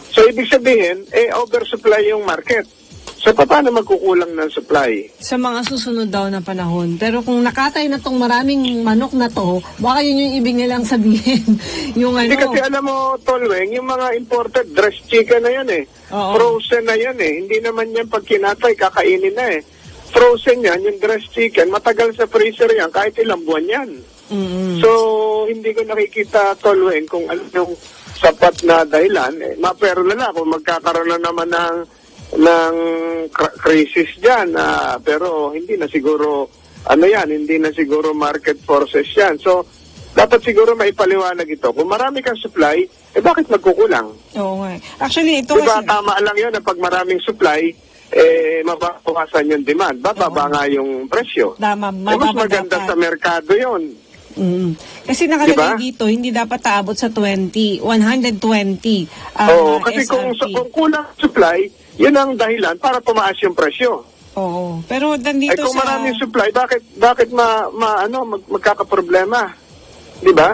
So, ibig sabihin, oversupply yung market. So, paano magkukulang ng supply? Sa mga susunod daw na panahon. Pero kung nakatay na tong maraming manok na to, baka yun yung ibig nilang sabihin. Yung Hindi kasi alam mo, Tolweng, yung mga imported dressed chicken na yan Oo. Frozen na yan Hindi naman yan pag kinatay, kakainin na Frozen yan, yung dressed chicken, matagal sa freezer yan, kahit ilang buwan yan. So, hindi ko nakikita, Tolweng, kung ano yung sapat na dahilan. Mapero na lang kung magkakaroon na naman ng crisis dyan. Pero hindi na siguro, hindi na siguro market forces yan. So, dapat siguro maipaliwanag ito. Kung marami kang supply, bakit magkukulang? Oo nga. Actually, ito Diba, kasi... tama lang yun na pag maraming supply, mababawasan yung demand. Bababa nga yung presyo. Tama, Mas maganda dapat. sa merkado yun. Kasi nakalagay Diba? dito, hindi dapat taabot sa 120. Oo, kasi kung SRP. kulang supply, yun ang dahilan para tumaas yung presyo. Oo. Pero nandito Kung sa... maraming supply, bakit magkakaproblema? 'Di ba?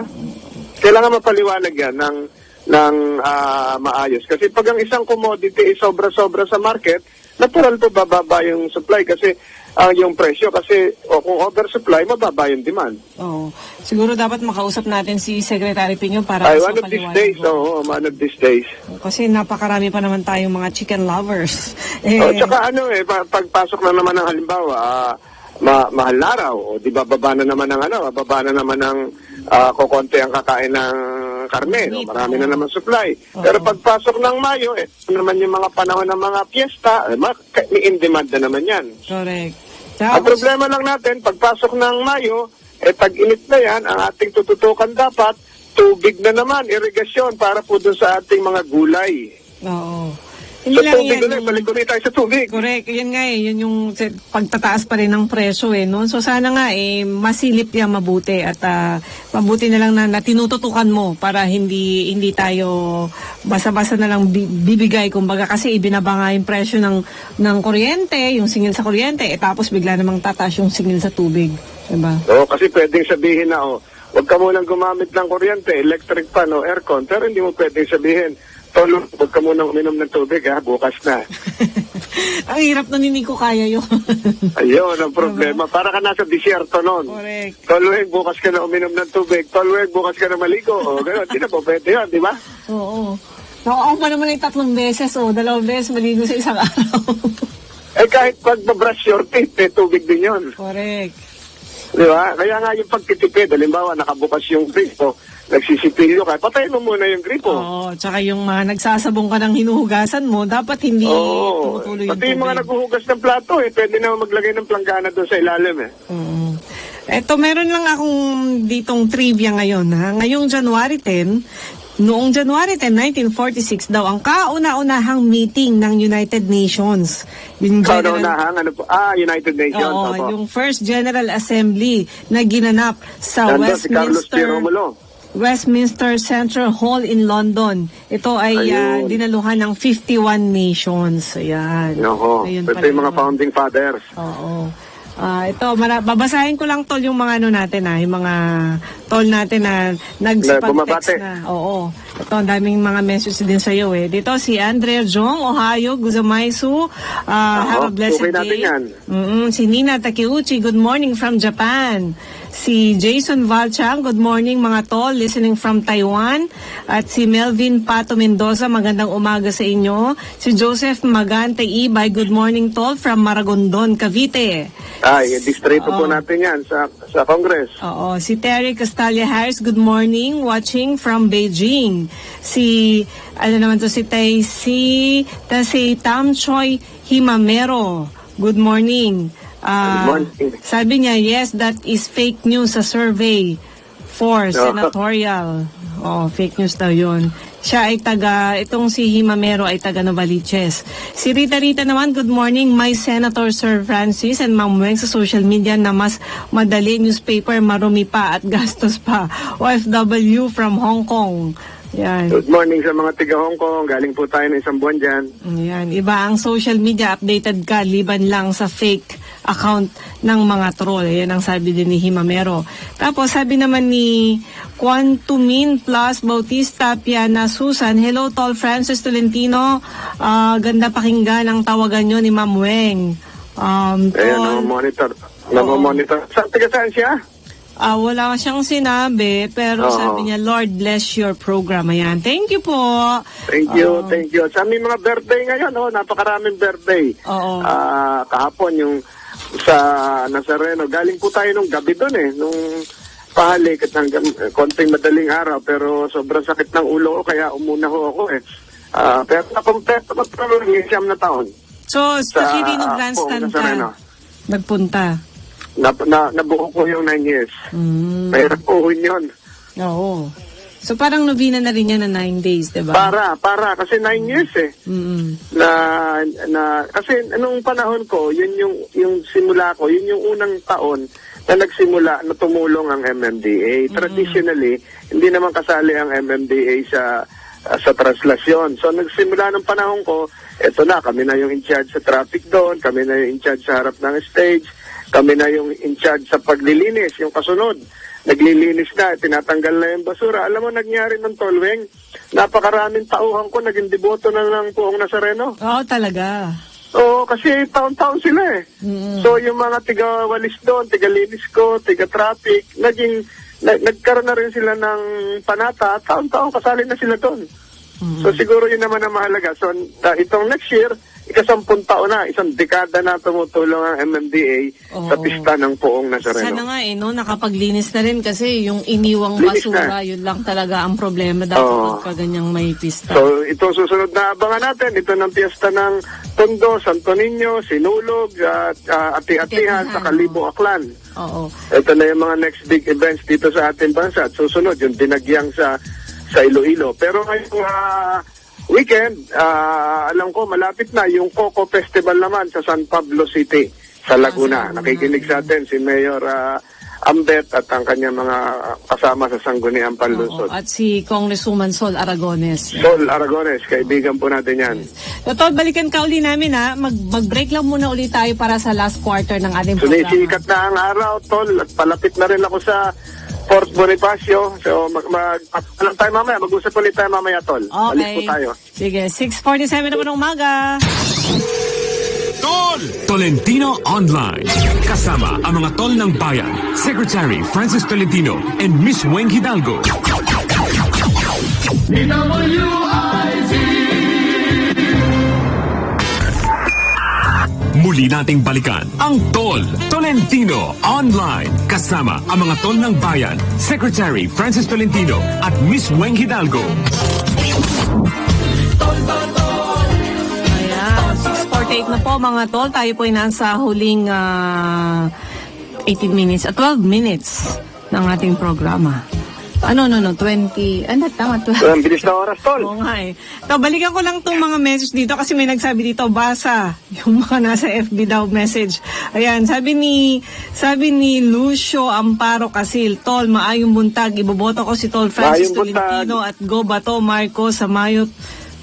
Kailangan mapaliwanag 'yan ng maayos kasi pag ang isang commodity ay sobra-sobra sa market, natural po bababa yung supply kasi yung presyo kasi kung oversupply, mababa yung demand. Oo. Siguro dapat makausap natin si Secretary Pino para Ay, mas one of these mapaliwanag days, ko. one of these days. Kasi napakarami pa naman tayong mga chicken lovers. Tsaka pagpasok na naman ng halimbawa, mahal na araw, di ba baba na naman ng kukonti ang kakain ng karne, Meat, marami na oo. naman supply. Oo. Pero pagpasok ng Mayo, naman yung mga panahon ng mga piyesta, in demand na naman yan. Correct. Ang problema lang natin, pagpasok ng Mayo, tag-init na yan, ang ating tututukan dapat, tubig na naman, irigasyon para po dun sa ating mga gulay. Oo. Sa Hindi lang tubig yan. ulit, balik ulit tayo sa tubig. Correct. Yan nga yun yung pagtataas pa rin ng presyo no? So sana nga masilip yan mabuti at mabuti na lang na tinututukan mo para hindi tayo basa-basa na lang bibigay kumbaga kasi ibinaba nga yung presyo ng kuryente, yung singil sa kuryente, tapos bigla namang tataas yung singil sa tubig. Diba? Oo, kasi pwedeng sabihin na, huwag ka munang gumamit ng kuryente, electric fan o aircon, pero hindi mo pwedeng sabihin, Tolo, huwag ka munang uminom ng tubig, bukas na. Ang hirap nun, hindi ko kaya yun. Ayun, ang problema. Para ka nasa disyerto nun. Correct. Tolweg, bukas ka na uminom ng tubig. Tolweg, bukas ka na maligo. O, gano'n. Hindi na po pwede yun, di ba? Oo. Ako pa naman ay 3 beses 2 beses maligo sa isang araw. Kahit pag-brush your teeth, tubig din yun. Correct. Di ba? Kaya nga yung pagtitipid, halimbawa, nakabukas yung gripo, nagsisipilyo ka, patayin mo muna yung gripo. Oo, tsaka yung nagsasabong ka ng hinuhugasan mo, dapat hindi tumutuloy yung Pati yung mga tubig. naghuhugas ng plato, pwede na maglagay ng planggana doon sa ilalim. Eto, meron lang akong ditong trivia ngayon. Ngayong January 10, noong January 10, 1946 daw, ang kauna-unahang meeting ng United Nations. Yung Kauna-unahang, United Nations. Oo, Opo. yung First General Assembly na ginanap sa Nandun si Carlos P. Romulo. Westminster Central Hall in London. Ito ay Ayun. dinaluhan ng 51 nations. Ayan. Nako, Ayun ito pala yung mga yun. founding fathers. Oo. Ito, babasahin ko lang tol yung mga natin yung mga tol natin na nagpag-text bumabate. na. Oo. Ito, ang daming mga message din sa iyo Dito si Andrea Jong, Ohio, Guzamaisu. Have a blessed okay natin day. yan. Si Nina Takeuchi, good morning from Japan. Si Jason Valchang, good morning mga tol, listening from Taiwan. At si Melvin Pato Mendoza, magandang umaga sa inyo. Si Joseph Magante Ibay, good morning tol from Maragondon, Cavite. Distrito po natin yan sa Congress. Oo, si Terry Castalia Harris, good morning, watching from Beijing. Si Tam Choi Himamero Good morning. Good morning. Sabi niya, yes, that is fake news sa survey for senatorial. Fake news daw yun. Siya ay itong si Himamero ay taga Novaliches. Si Rita naman, good morning. My Senator Sir Francis and Ma'am Weng sa social media na mas madali, newspaper, marumi pa at gastos pa. OFW from Hong Kong. Yan. Good morning sa mga tiga Hong Kong. Galing po tayo ng isang buwan dyan. Yan. Iba ang social media, updated ka, liban lang sa fake account ng mga troll. Yan ang sabi din ni Himamero. Tapos sabi naman ni Quantumin plus Bautista Piana Susan, hello Tol Francis Tolentino. Ganda pakinggan ang tawagan nyo ni Ma'am Weng. Ayan, namomonitor. Saan siya? Wala siyang sinabi, pero sabi niya, Lord bless your program. Ayan. Thank you po. Thank you. Sa aming mga birthday ngayon, napakaraming birthday. Oo. Kahapon yung sa Nazareno, galing po tayo nung gabi doon nung pahalik at hanggang konting madaling araw, pero sobrang sakit ng ulo ko, kaya umuna ho ako pero nakompleto ko yung 9 na taon. So, sa Quirino Grandstand ka nagpunta? Nabuo ko yung 9 years. Mahirap po yun. Oo. So parang novena na rin yan na 9 days, diba? Para kasi 9 years kasi anong panahon ko, yun yung simula ko, yun yung unang taon na nagsimula na tumulong ang MMDA. Traditionally, hindi naman kasali ang MMDA sa translasyon. So nagsimula ng panahon ko, eto na, kami na yung in charge sa traffic doon, kami na yung in charge sa harap ng stage, kami na yung in charge sa paglilinis, yung kasunod. Naglilinis na, tinatanggal na yung basura. Alam mo, nangyari ng Tolweng, napakaraming tauhan ko, naging deboto na ng Puong Nazareno. Oo, talaga. Oo, kasi taon-taon sila So, yung mga tiga-walis doon, tiga-linis ko, tiga-traffic, nagkaroon na rin sila ng panata, taon-taon kasali na sila doon. So, siguro yun naman ang mahalaga. So, itong next year, ika-10 taon na, isang dekada na tumutulong ang MMDA sa pista ng Poong Nazareno. Sana nga nakapaglinis na rin kasi yung iniwang basura, yun lang talaga ang problema dapat pag ganyang may pista. So, ito susunod na abangan natin. Ito ng piyesta ng Tondo, Santo Niño, Sinulog, Ati-Atihan, sa Kalibo, Aklan. Oo. Ito na yung mga next big events dito sa ating bansa. At susunod, yung dinagyang sa Iloilo. Pero ngayong weekend, alam ko malapit na yung Coco Festival naman sa San Pablo City sa Laguna. Nakikinig sa atin si Mayor Ambet at ang kanyang mga kasama sa Sangguniang Panlunsod. At si Congresswoman Sol Aragones. Sol Aragones, kaibigan po natin yan. Totoo, balikan ka uli namin mag-break lang muna ulit tayo para sa last quarter ng ating programa. Sunisikat na ang araw, Tol, at palapit na rin ako sa Fort Bonifacio. So, alam tayo mamaya. Mag-usap ulit tayo mamaya, Tol. Okay. Balik po tayo. Sige, 6:47 na po ng umaga. Tol! Tolentino Online. Kasama ang mga tol ng bayan, Secretary Francis Tolentino and Miss Weng Hidalgo. Muli nating balikan ang Tol Tolentino Online. Kasama ang mga tol ng bayan, Secretary Francis Tolentino at Miss Weng Hidalgo. Ayan, 6:48 na po mga tol. Tayo po ay nasa huling 18 minutes at 12 minutes ng ating programa. 20. Tama, 12. So, ang bilis na oras, Tol. Oo nga So, balikan ko lang itong mga message dito kasi may nagsabi dito, basa yung mga nasa FB daw message. Ayan, sabi ni Lucio Amparo Casil, Tol, maayong buntag, iboboto ko si Tol Francis Tolentino at Go Bato Marcos sa Mayo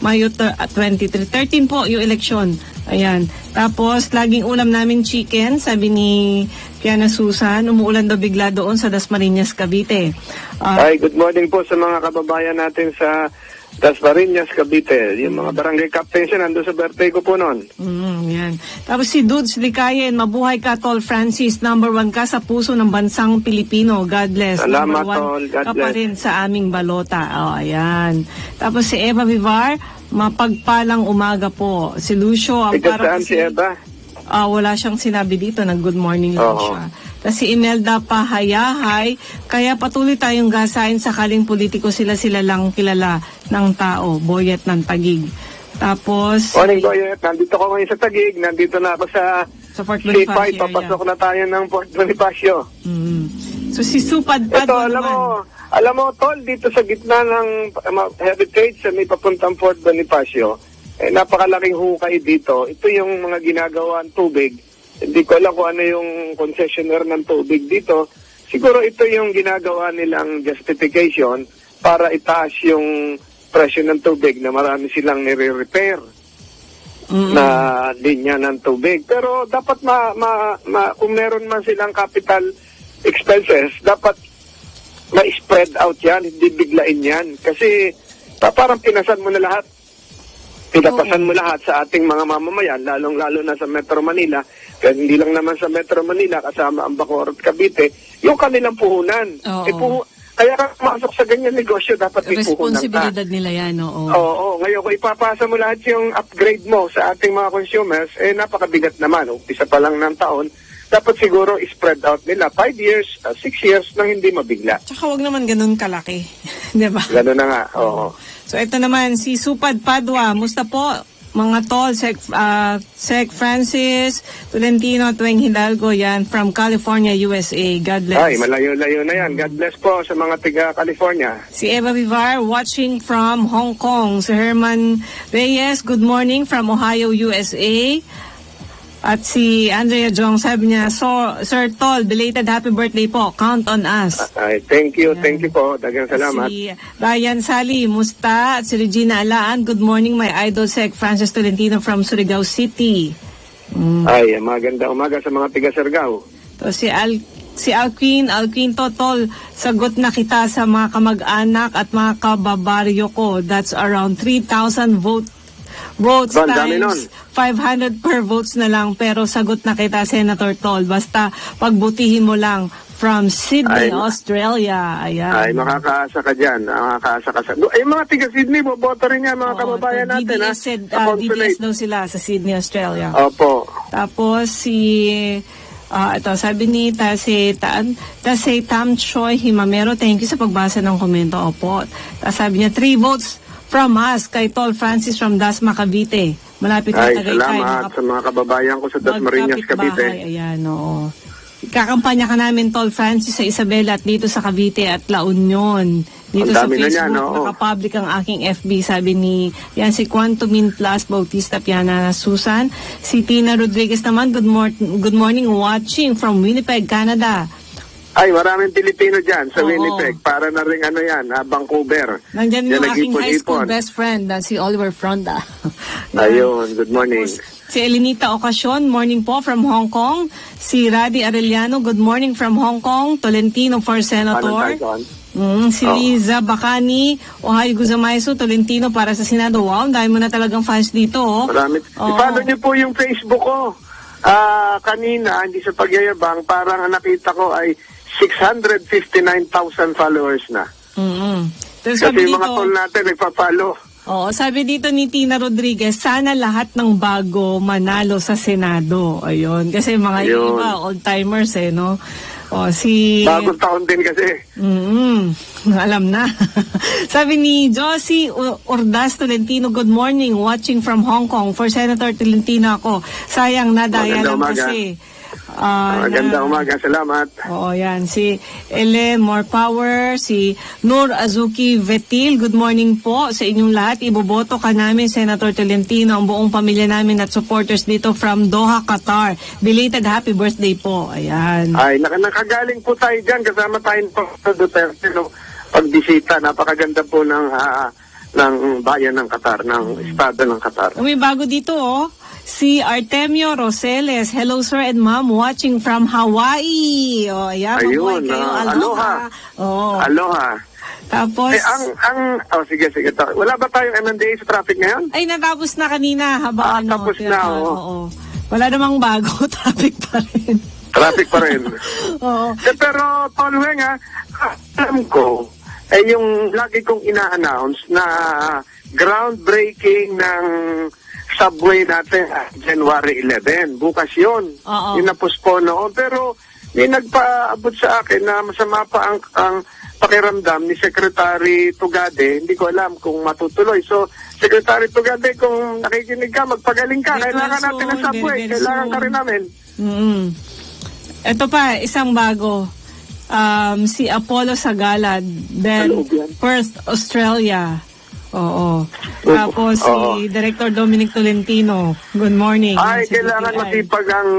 23. 13 po yung eleksyon. Ayan. Tapos, laging ulam namin chicken, sabi ni Piana Susan, umuulan daw bigla doon sa Dasmariñas, Cavite. Hi, good morning po sa mga kababayan natin sa Dasmariñas, Cavite. Yung mga barangay captains yan, nandun sa birthday ko po noon. Yan. Tapos si Dudes Licayen, mabuhay ka, Tol Francis. Number 1 ka sa puso ng bansang Pilipino. God bless. Salamat, Number 1 Tol. God ka bless. pa rin sa aming balota. Ayan. Tapos si Eva Vivar, mapagpalang umaga po. Si Lucio, ang Ikaw saan si Eva? wala siyang sinabi dito, nag-good morning lang siya. Tapos si Imelda Pahayahay, kaya patuloy tayong gasain sakaling politiko sila lang kilala ng tao, boyet ng tagig. Tapos, Morning, Goyet. Nandito ko ngayon sa Taguig. Nandito na ako sa sa Fort C5. Bonifacio Papasok area. na tayo ng Fort Bonifacio. So si Supad Ito, Padua alam mo, Tol, dito sa gitna ng heritage sa may papuntang Fort Bonifacio, napakalaking hukay dito. Ito yung mga ginagawang tubig. Hindi ko alam kung ano yung concessionaire ng tubig dito. Siguro ito yung ginagawa nilang justification para itaas yung presyo ng tubig na marami silang nire-repair na linya ng tubig. Pero dapat kung meron man silang capital expenses, dapat ma-spread out yan, hindi biglain yan. Kasi parang pinasan mo na lahat. Pinapasan mo lahat sa ating mga mamamayan, lalong-lalo na sa Metro Manila. Kaya hindi lang naman sa Metro Manila, kasama ang Bacoor at Cavite, yung kanilang puhunan. Oo. Kaya ka pumasok sa ganyan negosyo, dapat may puhunan ka. Responsibilidad nila yan, oo. Oo. Ngayon, kung ipapasa mo lahat yung upgrade mo sa ating mga consumers, napakabigat naman. Umpisa pa lang ng taon, dapat siguro spread out nila 5 years, 6 years nang hindi mabigla. Tsaka wag naman ganun kalaki. Di ba? Gano'n na nga, oo. So ito naman, si Supad Padua. Musta po, mga tol, Sec Francis, Tolentino, Tuwing Hidalgo, yan, from California, USA. God bless. Ay, malayo-layo na yan. God bless po sa mga tiga-California. Si Eva Vivar, watching from Hong Kong. Si Herman Reyes, good morning from Ohio, USA. At si Andrea Jong, sabi niya, Sir Tol, belated happy birthday po. Count on us. Ay, thank you po. Dagang salamat. Si Ryan Sally, musta? At si Regina Alaan, good morning, my idol Sec Francis Tolentino from Surigao City. Ay, maganda umaga sa mga tiga-Surigao. So, si Alquin Totol, sagot na kita sa mga kamag-anak at mga kababaryo ko. That's around 3,000 votes Ang dami nun. times 500 per votes na lang, pero sagot na kita, Senator Tol. Basta pagbutihin mo lang from Sydney, Ay, Australia. Ayan. Ay, makakaasa ka dyan. Makakaasa ka sa... mga tiga-Sydney, boboto rin yan, mga kababayan natin, ha? DDS, Sa consulate. DDS daw sila sa Sydney, Australia. Opo. Tapos ito, sabi ni Tase Tam Choi Himamero, thank you sa pagbasa ng komento. Opo. Tapos sabi niya, 3 votes from us kay Tol Francis from Dasma, Cavite. Malapit na Ay, Tagaytay. salamat sa mga kababayan ko sa Dasmariñas, Cavite. Magkapit-bahay. Ayan, oo. Kakampanya ka namin, Tol Francis, sa Isabela at dito sa Cavite at La Union. Dito Ang sa dami na Facebook, niyan, oo. nakapublic ang aking FB, sabi ni yan si Quantumin Plus Bautista Piana Susan. Si Tina Rodriguez naman, good morning, watching from Winnipeg, Canada. Ay, maraming Pilipino dyan sa Oo. Winnipeg. Para na rin Vancouver. Nandyan yung Yan, aking high school nag-ipon-ipon. best friend, si Oliver Fronda. Ayun, good morning. Si Elinita Ocasio, morning po from Hong Kong. Si Radi Arellano, good morning from Hong Kong. Tolentino for Senator. Si Oo. Liza Bacani, Ohio Guzamaiso, Tolentino para sa Senado. Wow, dahil mo na talagang fans dito. Oh. Marami. Oo. I-follow niyo po yung Facebook ko. Kanina, hindi sa pagyayabang, parang ang nakita ko ay 659,000 followers na. Tapos Kasi sabi yung mga dito, tol natin nagpa-follow. sabi dito ni Tina Rodriguez, sana lahat ng bago manalo sa Senado. Ayun, kasi mga Ayun. iba, old-timers no? Si... Bagong taon din kasi. Alam na. Sabi ni Josie Ordas Tolentino, good morning, watching from Hong Kong. For Senator Tolentino ako. Sayang nadaya Maganda lang umaga. kasi. Maganda umaga, salamat. Oo, yan. Si Ele More Power, si Nur Azuki Vetil, good morning po sa inyong lahat. Iboboto ka namin, Senator Tolentino, ang buong pamilya namin at supporters dito from Doha, Qatar. Belated happy birthday po. Ayan. Ay, nakagaling po tayo dyan. Kasama tayo po sa Duterte. No? Pagbisita, napakaganda po ng bayan ng Qatar, ng estado ng Qatar. May bago dito, si Artemio Roseles. Hello, sir and ma'am, watching from Hawaii. Ayan, mabuhay Ayun, kayo. aloha. Aloha. Tapos, Sige. Wala ba tayong M&A sa traffic ngayon? ay, natapos na kanina. Habang tapos na, oo. Wala namang bago, traffic pa rin. Traffic pa rin. Oo. Pero, Tolweng, alam ko, yung lagi kong ina-announce na groundbreaking ng subway natin January 11. Bukas yun. Oo. Yung na-postpone noon. Pero may nagpaabot sa akin na masama pa ang pakiramdam ni Secretary Tugade. Hindi ko alam kung matutuloy. So, Secretary Tugade, kung nakikinig ka, magpagaling ka. Kailangan natin ng subway. very Kailangan soon. ka rin namin. Ito pa, isang bago. Si Apollo Sagalad, then Hello, yan. Perth, Australia. Oo. Tapos si Director Dominic Tolentino. Good morning. Ay, Yan si kailangan DTI. masipag ang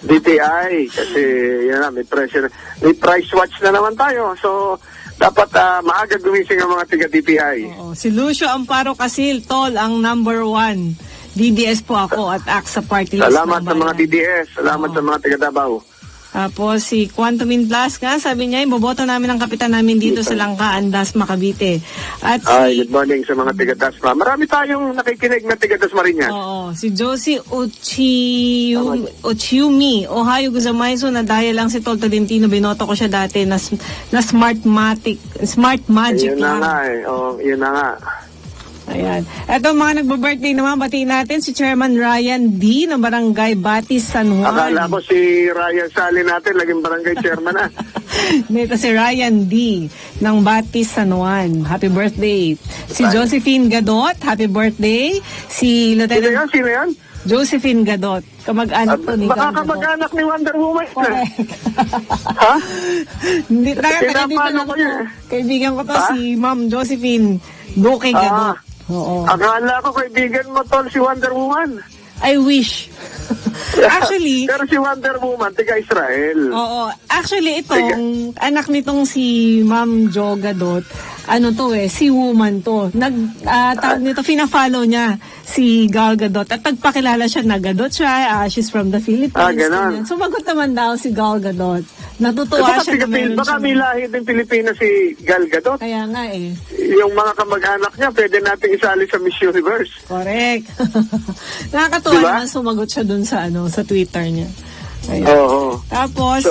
DTI kasi yan na, may pressure. May price watch na naman tayo. So, dapat maaga gumising ang mga tiga-DTI. Oo. Si Lucio Amparo Casil, Tol, ang number 1. DDS po ako at AXA Party List. Salamat ng sa mga bayan. DDS. Salamat sa mga tiga-Davao. Tapos si Quantumin Plus nga, sabi niya, iboboto namin ang kapitan namin dito sa Langka, Andas, Macabite. At Ay, si, good morning sa mga tiga-Dasma. Marami tayong nakikinig na tiga-Dasmariñas. si Josie Ochiumi, Ohio Guzamaiso, na dahil lang si Tol Tolentino, binoto ko siya dati na Smart Magic Yun na lang. nga eh. Yun na nga. Ayan. Ito mga nagbo-birthday naman, batiin natin si Chairman Ryan D. ng Barangay Batis, San Juan. Akala ko si Ryan Sali natin, naging barangay chairman na. Nito si Ryan D. ng Batis, San Juan. Happy birthday. Si Josephine Gadot, happy birthday. Si Sino Lieutenant yan? Sino yan? Josephine Gadot, kamag-anak to ni Baka Gal Gadot. kamag-anak ni Wonder Woman. Correct. Ha? Hindi, taga dito Pinapalo lang ko to. yun. Kaibigan ko to Ha? si Ma'am Josephine Duque Gadot. Oo. Akala ko kaibigan mo tol si Wonder Woman. I wish. Actually, Pero si Wonder Woman, tiga-Israel. oo. Actually, itong anak nitong si Ma'am Jo Gadot, ano to si woman to. Tawag nito, fina-follow niya si Gal Gadot. At nagpakilala siya na Gadot siya, she's from the Philippines. Ganon. ganyan. Sumagot naman daw si Gal Gadot. Natutuwa Baka, siya na meron baka siya. may lahi din Pilipinas si Gal Gadot. Kaya nga Yung mga kamag-anak niya, pwede natin isali sa Miss Universe. Correct. Nakakatuwa Diba? naman sumagot siya dun sa sa Twitter niya. Ayan. Oo. Tapos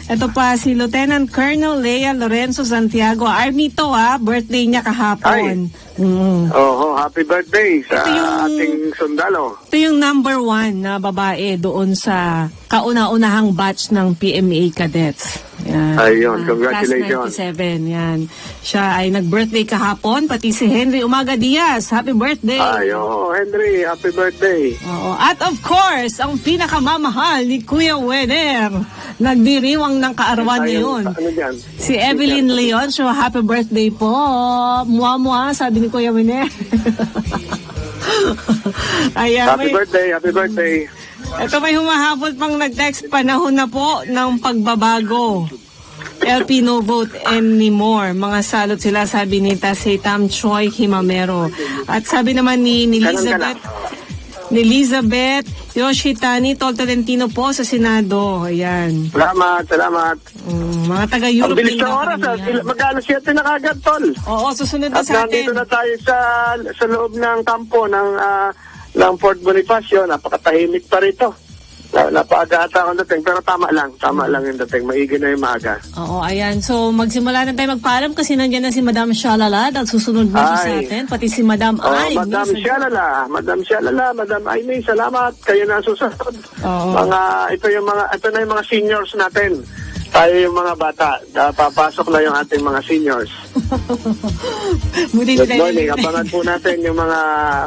ito pa si Lieutenant Colonel Lea Lorenzo Santiago. Army to birthday niya kahapon. Oo, happy birthday sa Ito yung- ating sundalo. Ito yung number 1 na babae doon sa kauna-unahang batch ng PMA cadets. Yan. Ayun, Ah, congratulations. Class 97, yan. Siya ay nag-birthday kahapon, pati si Henry Umaga Diaz. Happy birthday! Ay, oo, Henry, happy birthday. Oo. At of course, ang pinakamamahal ni Kuya Weder. Nagdiriwang ng kaarawan ngayon. Ano dyan? Si Evelyn Leon, so happy birthday po. Mua-mua, sabi ni Kuya Winer. Ayan, Happy birthday, happy birthday. ito may humahabol pang nag-text, panahon na po ng pagbabago. LP no vote anymore. Mga salot sila, sabi ni Tasay Tam Choi Himamero. At sabi naman ni Elizabeth Yoshitani Tol Tolentino po sa Senado. Ayan. Salamat. Mga Ang taga-Europe bilis din na daw oras, karamihan. mag-alas 7 na kagad, tol. Oo, susunod na At sa atin. nandito na tayo sa loob ng kampo ng Fort Bonifacio. Napakatahimik pa rito. Napaaga ata akong dating, pero tama lang yung dating. Maigi na yung maaga. Oo, ayan. So, magsimula na tayo magpaalam kasi nandiyan na si Madam Shalala at susunod na siya sa Ay. atin. Pati si Madam Ay. Madam Shalala, Madam Aimee, salamat. Kayo na susunod. Oo. Ito na yung mga seniors natin. Tayo yung mga bata. Papasok na yung ating mga seniors. Buti Good nila morning. yun. Abangan po natin yung mga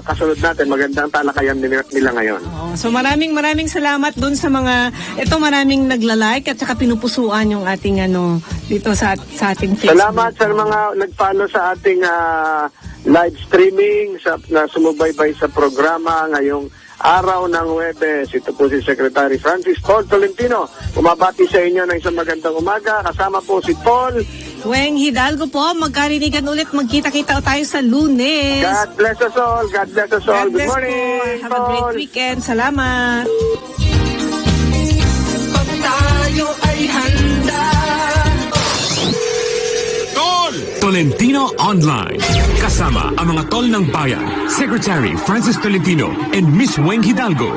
kasunod natin. Magandang talakayan nila ngayon. Oo. So maraming salamat dun sa mga, maraming nagla-like at saka pinupusuan yung ating dito sa ating Facebook. Salamat sa mga nag-follow sa ating live streaming, na sumubaybay sa programa ngayong araw ng Huwebes. Ito po si Secretary Francis Tol Tolentino. Bumabati sa inyo ng isang magandang umaga. Kasama po si Tol. Weng Hidalgo po, magkarinigan ulit, magkita-kita tayo sa Lunes. God bless us all. God bless us all. God Good bless morning, po. Have a Tol. great weekend. Salamat. Pag tayo ay handa. Tol! Tolentino Online. Kasama ang mga tol ng bayan, Secretary Francis Tolentino and Miss Weng Hidalgo.